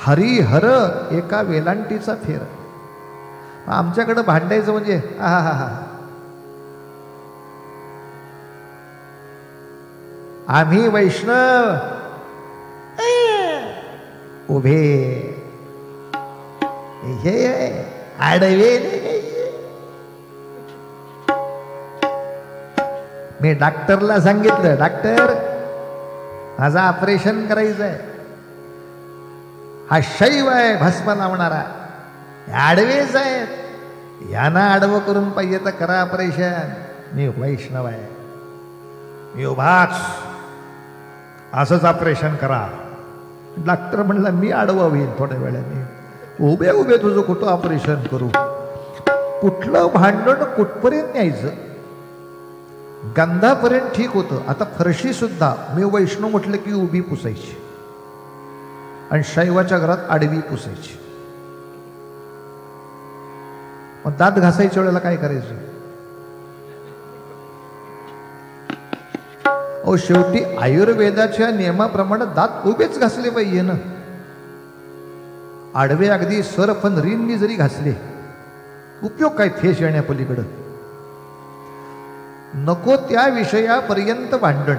हरिहर एका वेलांटीचा फेर. आमच्याकडे भांडायचं म्हणजे आहा, आम्ही वैष्णव उभे हे आडवे. मी डॉक्टरला सांगितलं, डॉक्टर माझं ऑपरेशन करायचं आहे. हा शैव आहे भस्म लावणारा, आडवेच आहेत, यांना आडवं करून पाहिजे तर करा ऑपरेशन. मी वैष्णव आहे, मी उभाच, असंच ऑपरेशन करा. डॉक्टर म्हणला मी आडवा होईल थोड्या वेळाने. उभे उभे तुझं कुठं ऑपरेशन करू. कुठलं भांडण कुठपर्यंत न्यायचं. गंधापर्यंत ठीक होतं. आता फरशी सुद्धा मी वैष्णव म्हटलं की उभी पुसायची आणि शैवाच्या घरात आडवी पुसायची. मग दात घासायच्या वेळेला काय करायचं. अहो शेवटी आयुर्वेदाच्या नियमाप्रमाणे दात उभेच घासले पाहिजे ना. आडवे अगदी सरफन रीननी जरी घासले उपयोग काय फेस येण्यापलीकडं. नको त्या विषयापर्यंत भांडण.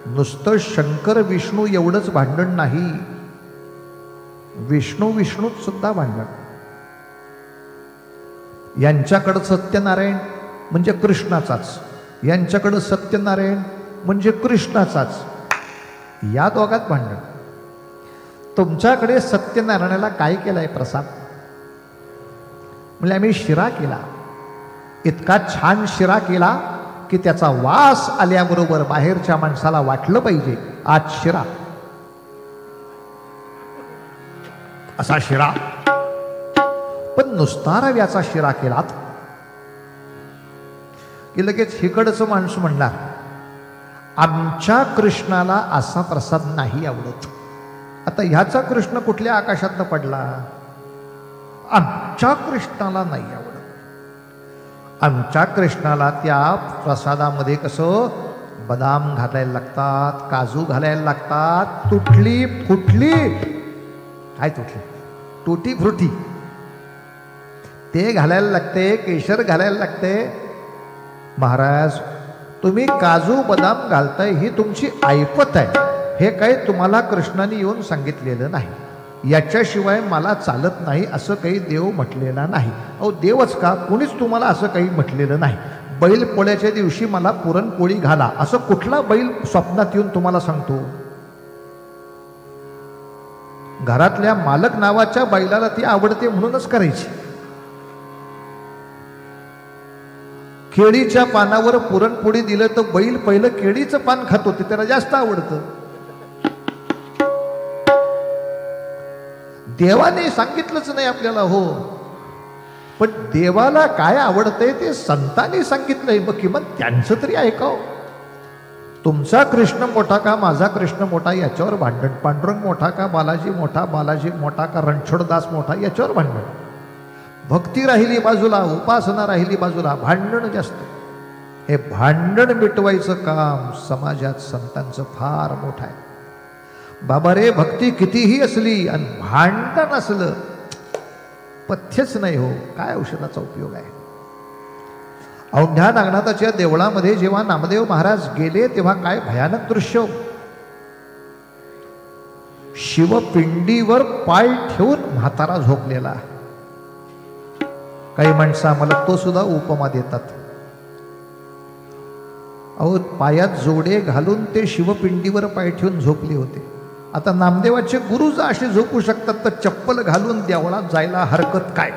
नुसतं शंकर विष्णू एवढंच भांडण नाही, विष्णू विष्णूत सुद्धा भांडण. यांच्याकडं सत्यनारायण म्हणजे कृष्णाचाच, यांच्याकडं सत्यनारायण म्हणजे कृष्णाचाच, या दोघात भांडण. तुमच्याकडे सत्यनारायणाला काय केलाय प्रसाद. म्हणजे आम्ही शिरा केला, इतका छान शिरा केला की त्याचा वास आल्याबरोबर बाहेरच्या माणसाला वाटलं पाहिजे आज शिरा. असा शिरा. पण नुसता रव्याचा शिरा केलात की लगेच हिकडचं माणूस म्हणणार आमच्या कृष्णाला असा प्रसाद नाही आवडत. आता ह्याचा कृष्ण कुठल्या आकाशातनं पडला. आमच्या कृष्णाला नाही आवडत. आमच्या कृष्णाला त्या प्रसादामध्ये कसं बदाम घालायला लागतात, काजू घालायला लागतात, तुटली फुटली काय तुटली टुटी फ्रुटी ते घालायला लागते, केशर घालायला लागते. महाराज तुम्ही काजू बदाम घालताय ही तुमची ऐपत आहे, हे काही तुम्हाला कृष्णाने येऊन सांगितलेलं नाही. याच्याशिवाय मला चालत नाही असं काही देव म्हटलेला नाही. अहो देवच का, कोणीच तुम्हाला असं काही म्हटलेलं नाही. बैल पोळ्याच्या दिवशी मला पुरणपोळी घाला असं कुठला बैल स्वप्नात येऊन तुम्हाला सांगतो. घरातल्या मालक नावाच्या बैलाला ती आवडते म्हणूनच करायची. केळीच्या पानावर पुरणपोळी दिलं तर बैल पहिलं केळीचं पान खातो, ते त्याला जास्त आवडतं. देवाने सांगितलंच नाही आपल्याला हो, पण देवाला काय आवडतंय ते संतांनी सांगितलंय. मग किंवा त्यांचं तरी ऐकाव. तुमचा कृष्ण मोठा का माझा कृष्ण मोठा याच्यावर भांडण. पांडुरंग मोठा का बालाजी मोठा, बालाजी मोठा का रणछोडदास मोठा याच्यावर भांडण. भक्ती राहिली बाजूला, उपासना राहिली बाजूला, भांडण जास्त. हे भांडण मिटवायचं काम समाजात संतांचं फार मोठं आहे. बाबा रे भक्ती कितीही असली आणि भांडण असलं पथ्यच नाही हो, काय औषधाचा उपयोग आहे. औंढ्या नागनाथाच्या देवळामध्ये जेव्हा नामदेव महाराज गेले तेव्हा काय भयानक दृश्य. शिवपिंडीवर पाय ठेवून म्हातारा झोपलेला. काही माणसं आम्हाला तो सुद्धा उपमा देतात. अहो, पायात जोडे घालून ते शिवपिंडीवर पाय ठेवून झोपले होते. आता नामदेवाचे गुरुज असे झोपू शकतात, तर चप्पल घालून देवळात जायला हरकत काय?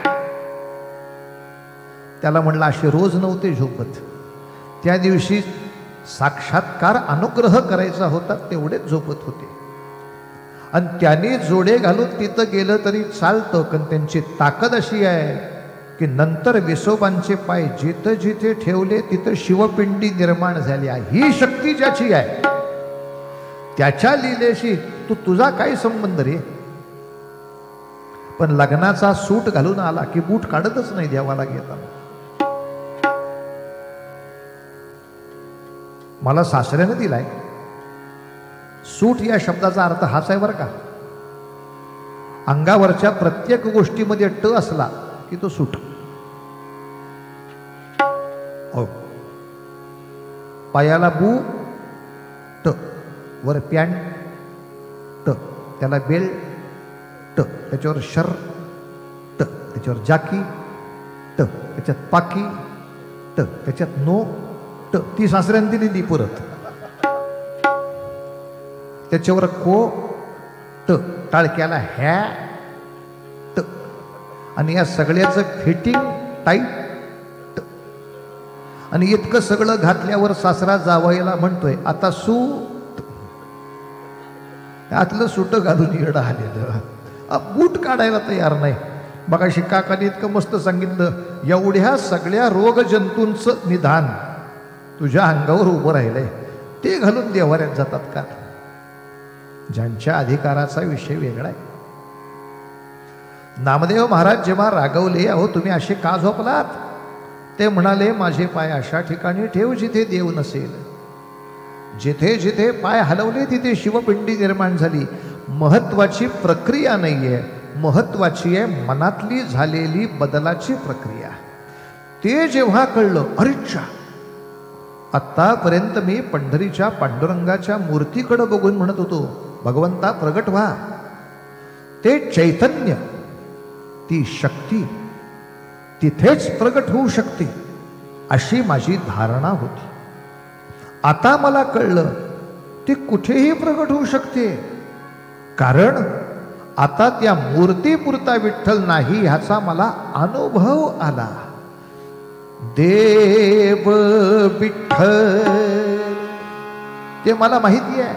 त्याला म्हणलं असे रोज नव्हते झोपत. त्या दिवशी साक्षात्कार अनुग्रह करायचा होता, तेवढेच झोपत होते. आणि त्याने जोडे घालून तिथं गेलं तरी चालतं, पण त्यांची ताकद अशी आहे की नंतर विसोबांचे पाय जिथं जिथे ठेवले तिथं शिवपिंडी निर्माण झाली आहे. ही शक्ती ज्याची आहे त्याच्या लीलेशी तुझा काय संबंध रे? पण लग्नाचा सूट घालून आला की बूट काढतच नाही देवाला घेताना. मला सासऱ्यानं दिलाय सूट या शब्दाचा अर्थ हाच आहे बरं का. अंगावरच्या प्रत्येक गोष्टीमध्ये ट असला की तो सूट. हो, पायाला बू ट, वर पॅन्ट ट, त्याला बेल्ट ट, त्याच्यावर शर्ट ट, त्याच्यावर जाकी ट, त्याच्यात पाकी ट, त्याच्यात नो ट. ती सासऱ्याने दिलेली परत. त्याच्यावर को ट, टाळक्याला हॅ ट, आणि या सगळ्याचं फिटिंग टाईट. आणि इतकं सगळं घातल्यावर सासरा जावयाला म्हणतोय आता सूट. आतलं सुट घालून येडं आलेलं, बूट काढायला तयार नाही. बघा, शिकाकाने इतकं मस्त सांगितलं, एवढ्या सगळ्या रोगजंतूंचं निदान तुझ्या अंगावर उभं राहिलंय, ते घालून देवाऱ्यात जातात का? ज्यांच्या अधिकाराचा विषय वेगळा आहे. नामदेव महाराज जेव्हा रागवले, अहो तुम्ही असे का झोपलात? ते म्हणाले, माझे पाय अशा ठिकाणी ठेव जिथे देव नसेल. जिथे जिथे पाय हलवले तिथे शिवपिंडी निर्माण झाली. महत्वाची प्रक्रिया नाहीये, महत्वाची आहे मनातली झालेली बदलाची प्रक्रिया. ते जेव्हा कळलं, अरेच्छा, आत्तापर्यंत मी पंढरीच्या पांडुरंगाच्या मूर्तीकडे बघून म्हणत होतो, भगवंता प्रगट व्हा. ते चैतन्य, ती शक्ती तिथेच प्रगट होऊ शकते अशी माझी धारणा होती. आता मला कळलं ती कुठेही प्रगट होऊ शकते, कारण आता त्या मूर्तीपुरता विठ्ठल नाही ह्याचा मला अनुभव आला. देव विठ्ठल ते मला माहिती आहे,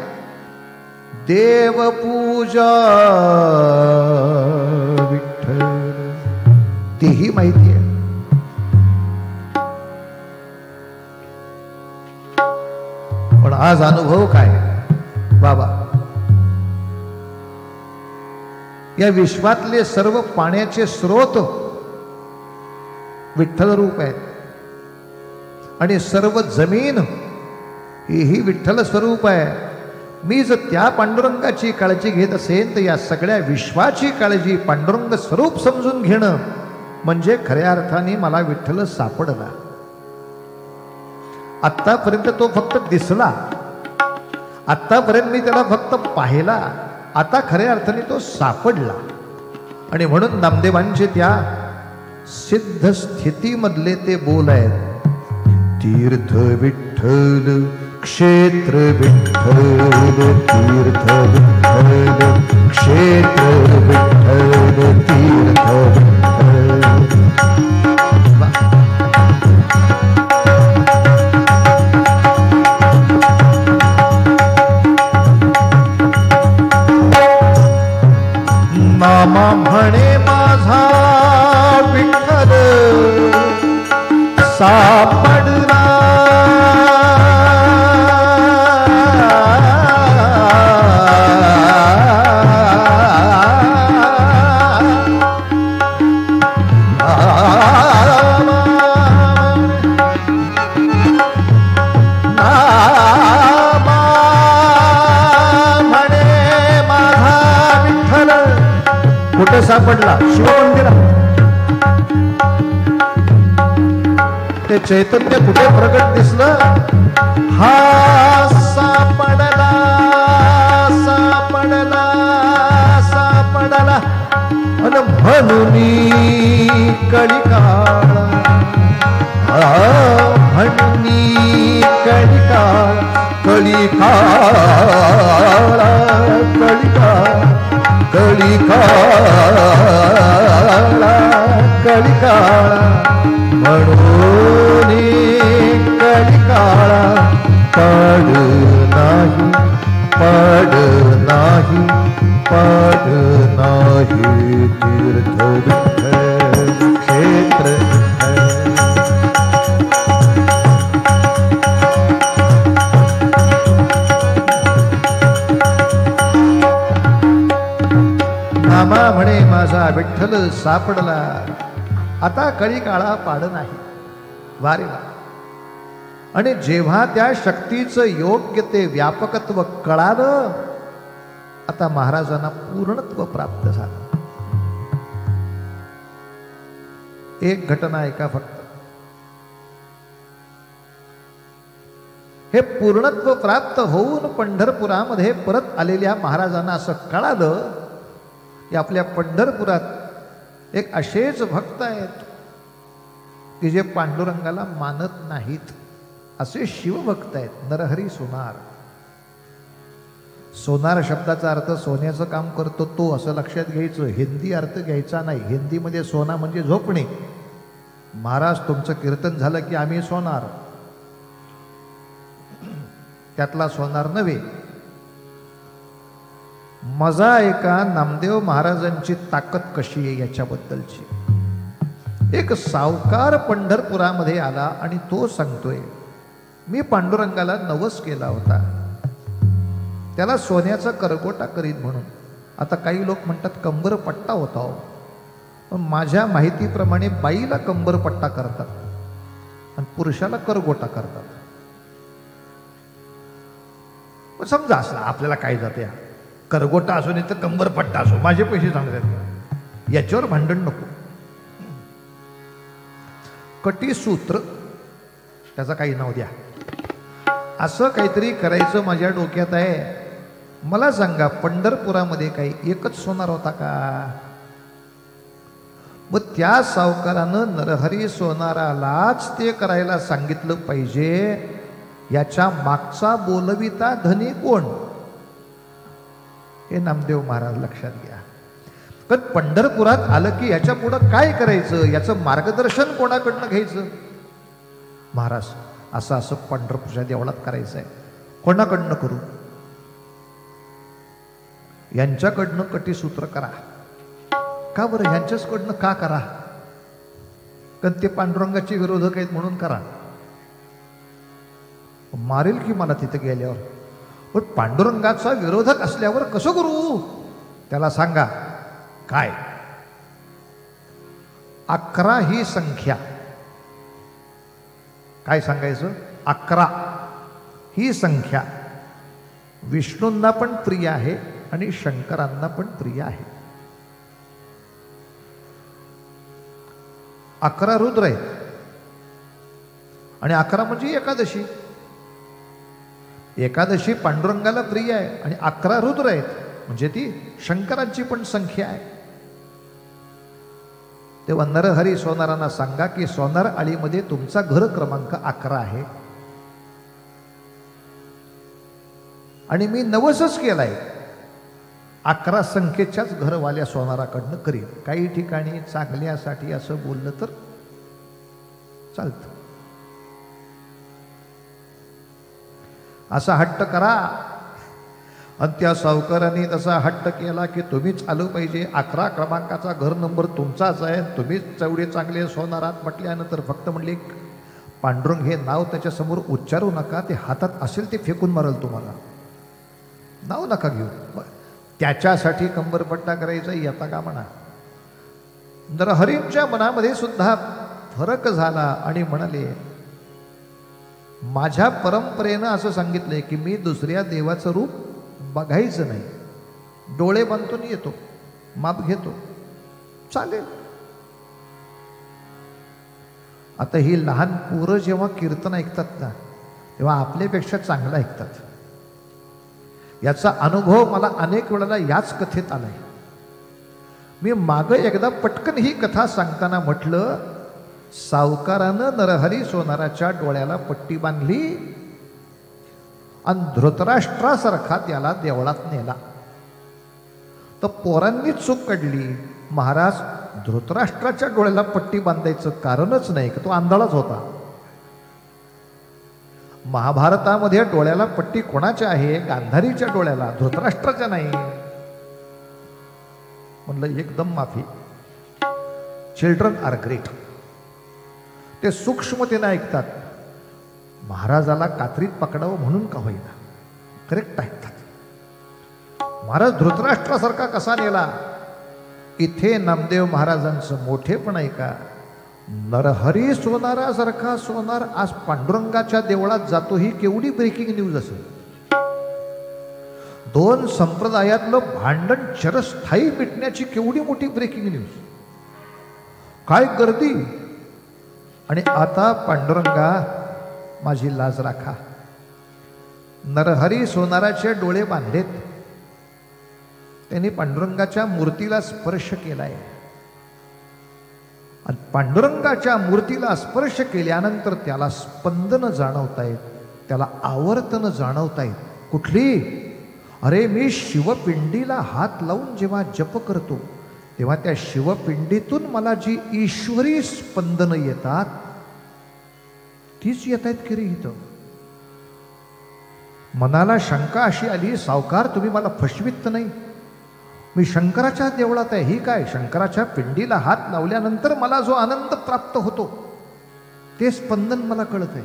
देवपूजा विठ्ठल तेही माहिती आहे. पण आज अनुभव काय बाबा, या विश्वातले सर्व पाण्याचे स्रोत विठ्ठल रूप आहेत आणि सर्व जमीन ही विठ्ठल स्वरूप आहे. मी जर त्या पांडुरंगाची काळजी घेत असेल तर या सगळ्या विश्वाची काळजी पांडुरंग स्वरूप समजून घेणं म्हणजे खऱ्या अर्थाने मला विठ्ठल सापडला. आत्तापर्यंत तो फक्त दिसला, आत्तापर्यंत मी त्याला फक्त पाहिला, आता खऱ्या अर्थाने तो सापडला. आणि म्हणून नामदेवांचे त्या सिद्ध स्थितीमधले ते बोल आहेत, तीर्थ विठ्ठल क्षेत्र विठ्ठल, तीर्थ विठ्ठल क्षेत्र विठ्ठल, तीर्थ विठ्ठल. नामा म्हणे माझा विठ्ठल सापडला, कुठे सापडला? शिवमंदिरात. ते चैतन्य कुठे प्रगट दिसलं? हा सापडला, सापडला अन म्हणून कलिकाळ म्हणून कलिकाळ कलिकाळ कलिकाळ कलिकाळ कलिकाळ म्हणून कलिकाळ पड नाही पड नाही पड नाही तीर्थ क्षेत्र नामा म्हणे माझा विठ्ठल सापडला आता कलिकाळा पाड नाही वारेला. आणि जेव्हा त्या शक्तीचं योग्य ते व्यापकत्व कळालं आता महाराजांना पूर्णत्व प्राप्त झालं. एक घटना ऐका फक्त. हे पूर्णत्व प्राप्त होऊन पंढरपुरामध्ये परत आलेल्या महाराजांना असं कळालं की आपल्या पंढरपुरात एक असेच भक्त आहेत की जे पांडुरंगाला मानत नाहीत. असे शिवभक्त आहेत. नरहरी सोनार. सोनार शब्दाचा अर्थ सोन्याचं काम करतो तो असं लक्षात घ्यायचं. हिंदी अर्थ घ्यायचा नाही. हिंदीमध्ये सोना म्हणजे झोपणे. महाराज तुमचं कीर्तन झालं की आम्ही सोनार, त्यातला सोनार नव्हे. मजा ऐका नामदेव महाराजांची ताकद कशी आहे याच्याबद्दलची. एक सावकार पंढरपुरामध्ये आला आणि तो सांगतोय मी पांडुरंगाला नवस केला होता, त्याला सोन्याचा करगोटा करीत म्हणून. आता काही लोक म्हणतात कंबरपट्टा होता हो, पण माझ्या माहितीप्रमाणे बाईला कंबरपट्टा करतात आणि पुरुषाला करगोटा करतात. पण समजा असला आपल्याला काय जाते, करगोटा असो नाही तर कंबरपट्टा असो, माझे पैसे सांगतात, याच्यावर भांडण नको. कटीसूत्र त्याचं काही नाव द्या, असं काहीतरी करायचं माझ्या डोक्यात आहे. मला सांगा पंढरपुरामध्ये काही एकच सोनार होता का? मग त्या सावकारानं नरहरी सोनारालाच ते करायला सांगितलं पाहिजे. याच्या मागचा बोलविता धनी कोण हे नामदेव महाराज लक्षात घ्या. पण पंढरपुरात आलं की याच्या पुढं काय करायचं याचं मार्गदर्शन कोणाकडनं घ्यायचं? महाराज असं असं पंढरपूरच्या देवळात करायचं आहे, कोणाकडनं करू? यांच्याकडनं कटीसूत्र करा. का बरं यांच्याचकडनं का करा? कारण ते पांडुरंगाचे विरोधक आहेत म्हणून करा. मारेल की मला तिथं गेल्यावर. पण पांडुरंगाचा विरोधक असल्यावर कसं करू? त्याला सांगा काय, 11 ही संख्या. काय सांगायचं? 11 ही संख्या विष्णूंना पण प्रिय आहे आणि शंकरांना पण प्रिय आहे. 11 रुद्र आहेत आणि 11 म्हणजे एकादशी. एकादशी पांडुरंगाला प्रिय आहे आणि 11 रुद्र आहेत म्हणजे ती शंकरांची पण संख्या आहे. तेव्हा नरहरी सोनारांना सांगा की सोनार आळीमध्ये तुमचा घर क्रमांक 11 आहे आणि मी नवसच केलाय 11 संख्येच्याच घरवाल्या सोनाराकडनं करीन. काही ठिकाणी चांगल्यासाठी असं बोललं तर चालतं. असा हट्ट करा. आणि त्या सावकारांनी तसा हट्ट केला की तुम्हीच आलं पाहिजे, 11 क्रमांकाचा घर नंबर तुमचाच आहे, तुम्हीच तेवढे चांगले सोनारात म्हटल्यानंतर फक्त म्हणले पांडुरंग हे नाव त्याच्यासमोर उच्चारू नका, ते हातात असेल ते फेकून मारल तुम्हाला, नाव नका घेऊ. त्याच्यासाठी कंबरपट्टा करायचा येता का म्हणा. नरहरींच्या मनामध्ये सुद्धा फरक झाला आणि म्हणाले माझ्या परंपरेनं असं सांगितलंय की मी दुसऱ्या देवाचं रूप बघायचं नाही, डोळे बांधून येतो, माप घेतो, चालेल. आता ही लहान पोरं जेव्हा कीर्तन ऐकतात ना तेव्हा आपल्यापेक्षा चांगलं ऐकतात. याचा अनुभव मला अनेक वेळेला याच कथेत आलाय. मी मागं एकदा पटकन ही कथा सांगताना म्हटलं, सावकारानं नरहरी सोनाराच्या डोळ्याला पट्टी बांधली आणि धृतराष्ट्रासारखा त्याला देवळात नेला. तर पोरांनी चूक काढली. महाराज, धृतराष्ट्राच्या डोळ्याला पट्टी बांधायचं कारणच नाही की तो आंधळाच होता. महाभारतामध्ये डोळ्याला पट्टी कोणाच्या आहे? गांधारीच्या डोळ्याला, धृतराष्ट्राच्या नाही. म्हणलं एकदम माफी. Children are great. ते सूक्ष्मतेने ऐकतात. महाराजाला कात्रीत पकडावं म्हणून का होईना करेक्ट ऐकतात. महाराज धृतराष्ट्रासारखा कसा नेला? इथे नामदेव महाराजांचं मोठेपण ऐका. नरहरी सोनारासारखा सोनार आज पांडुरंगाच्या देवळात जातो, ही केवढी ब्रेकिंग न्यूज असेल. दोन संप्रदायातलं भांडण चिरस्थायी मिटण्याची केवढी मोठी ब्रेकिंग न्यूज. काय गर्दी. आणि आता पांडुरंगा माझी लाज राखा. नरहरी सोनाराचे डोळे बांधलेत. त्यांनी पांडुरंगाच्या मूर्तीला स्पर्श केलाय. आणि पांडुरंगाच्या मूर्तीला स्पर्श केल्यानंतर त्याला स्पंदन जाणवतायत, त्याला आवर्तन जाणवतायत. कुठली? अरे मी शिवपिंडीला हात लावून जेव्हा जप करतो तेव्हा त्या शिवपिंडीतून मला जी ईश्वरी स्पंदन येतात तीच येत आहेत की रे इथं. मनाला शंका अशी आली, सावकार तुम्ही मला फसवित नाही, मी शंकराच्या देवळात आहे. ही काय? शंकराच्या पिंडीला हात लावल्यानंतर मला जो आनंद प्राप्त होतो ते स्पंदन मला कळत आहे.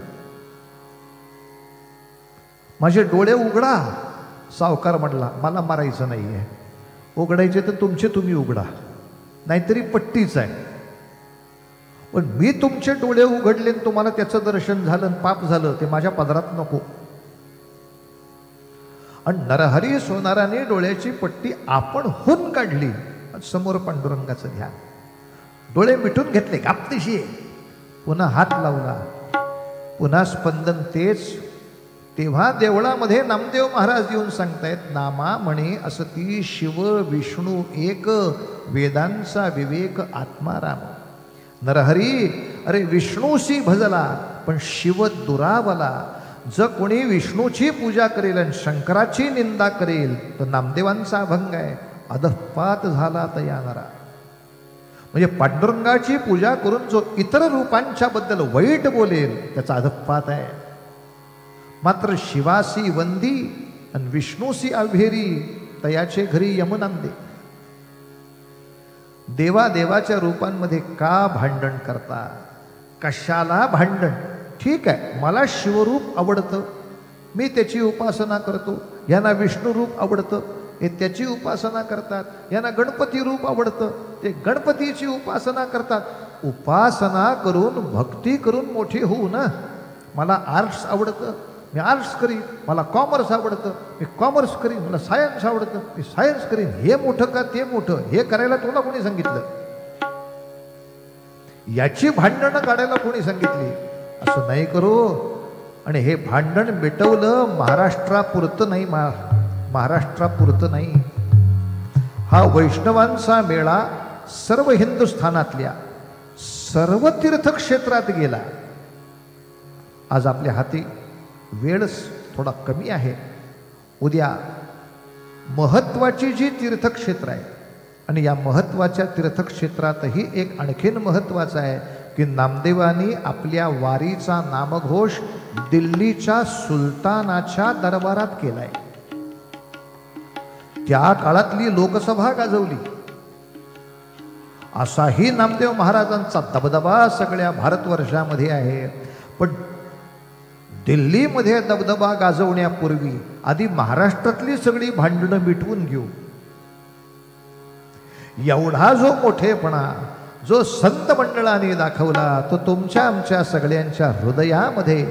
माझे डोळे उघडा. सावकार म्हटला, मला मारायचं नाहीये, उघडायचे तर तुमचे तुम्ही उघडा, नाहीतरी पट्टीच आहे. पण मी तुमचे डोळे उघडले तुम्हाला त्याचं दर्शन झालं, पाप झालं, ते माझ्या पदरात नको. आणि नरहरी सोनाराने डोळ्याची पट्टी आपण होऊन काढली. समोर पांडुरंगाचं ध्यान. डोळे मिटून घेतले, गापदिशी पुन्हा हात लावला, पुन्हा स्पंदन तेच. तेव्हा देवळामध्ये नामदेव महाराज येऊन सांगतायत, नामा म्हणे असती शिव विष्णू एक, वेदांचा विवेक आत्माराम. नरहरी अरे विष्णूशी भजला पण शिव दुरावला. जर कोणी विष्णूची पूजा करेल आणि शंकराची निंदा करेल तर नामदेवांचा अभंग आहे, अधःपात झाला तया नरा. म्हणजे पांडुरंगाची पूजा करून जो इतर रूपांच्या बद्दल वाईट बोलेल त्याचा अधःपात आहे. मात्र शिवासी वंदी आणि विष्णूसी अभेरी तयाचे घरी यमनांदे. देवादेवाच्या रूपांमध्ये का भांडण करता? कशाला भांडण? ठीक आहे, मला शिवरूप आवडतं, मी त्याची उपासना करतो. यांना विष्णू रूप आवडतं, हे त्याची उपासना करतात. यांना गणपती रूप आवडतं, ते गणपतीची उपासना करतात. उपासना करून भक्ती करून मोठी होऊ ना. मला आर्ट्स आवडतं, मी आर्ट्स करीन. मला कॉमर्स आवडतं, मी कॉमर्स करीन. मला सायन्स आवडतं, मी सायन्स करीन. हे मोठं का ते मोठं, हे करायला तुला कोणी सांगितलं? याची भांडणं काढायला कोणी सांगितली? असं नाही करू. आणि हे भांडण मिटवलं महाराष्ट्रापुरतं नाही, महाराष्ट्रापुरतं नाही. हा वैष्णवांचा मेळा सर्व हिंदुस्थानातल्या सर्व तीर्थक्षेत्रात गेला. आज आपल्या हाती वेळ थोडा कमी आहे. उद्या महत्वाची जी तीर्थक्षेत्र आहे आणि या महत्वाच्या तीर्थक्षेत्रातही एक आणखीन महत्वाचं आहे की नामदेवांनी आपल्या वारीचा नामघोष दिल्लीच्या सुलतानाच्या दरबारात केलाय. त्या काळातली लोकसभा गाजवली. असाही नामदेव महाराजांचा दबदबा सगळ्या भारतवर्षामध्ये आहे. पण दिल्लीमध्ये दबदबा गाजवण्यापूर्वी आधी महाराष्ट्रातली सगळी भांडणं मिटवून घेऊ. एवढा जो मोठेपणा जो संत मंडळाने दाखवला तो तुमच्या आमच्या सगळ्यांच्या हृदयामध्ये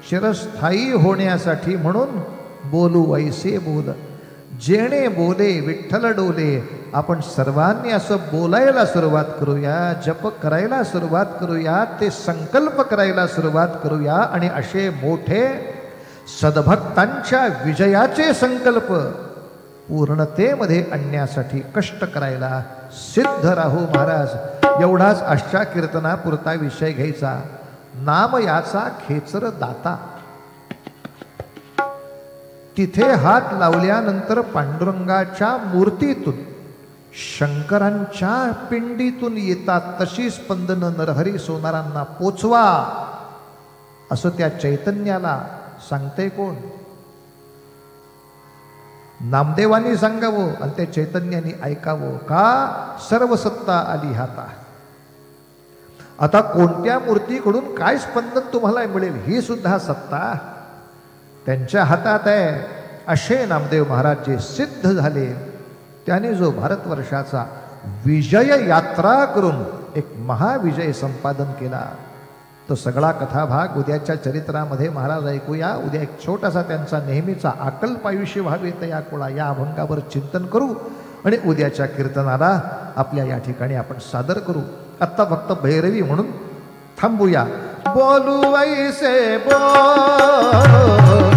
चिरस्थायी होण्यासाठी म्हणून बोलू वैसे बोल, जेणे बोले विठ्ठल डोले. आपण सर्वांनी असं बोलायला सुरुवात करूया, जप करायला सुरुवात करूया, ते संकल्प करायला सुरुवात करूया. आणि असे मोठे सद्भक्तांच्या विजयाचे संकल्प पूर्णतेमध्ये आणण्यासाठी कष्ट करायला सिद्ध राहू महाराज. एवढाच आजच्या कीर्तनापुरता विषय घ्यायचा. नाम याचा खेचर दाता. तिथे हात लावल्यानंतर पांडुरंगाच्या मूर्तीतून शंकरांच्या पिंडीतून येतात तशी स्पंदनं नरहरी सोनारांना पोचवा असं त्या चैतन्याला सांगते कोण? नामदेवांनी सांगावं आणि त्या चैतन्याने ऐकावं. का? सर्व सत्ता आली हाता. आता कोणत्या मूर्तीकडून काय स्पंदन तुम्हाला मिळेल ही सुद्धा सत्ता त्यांच्या हातात आहे. असे नामदेव महाराज जे सिद्ध झाले त्याने जो भारतवर्षाचा विजय यात्रा करून एक महाविजय संपादन केला तो सगळा कथाभाग उद्याच्या चरित्रामध्ये महाराज ऐकूया. उद्या एक छोटासा त्यांचा नेहमीचा अकल्पायुष्य व्हावे तया कोळा या अभंगावर चिंतन करू आणि उद्याच्या कीर्तनाला आपल्या या ठिकाणी आपण सादर करू. आत्ता फक्त भैरवी म्हणून थांबूया. बोलू ऐसे बोल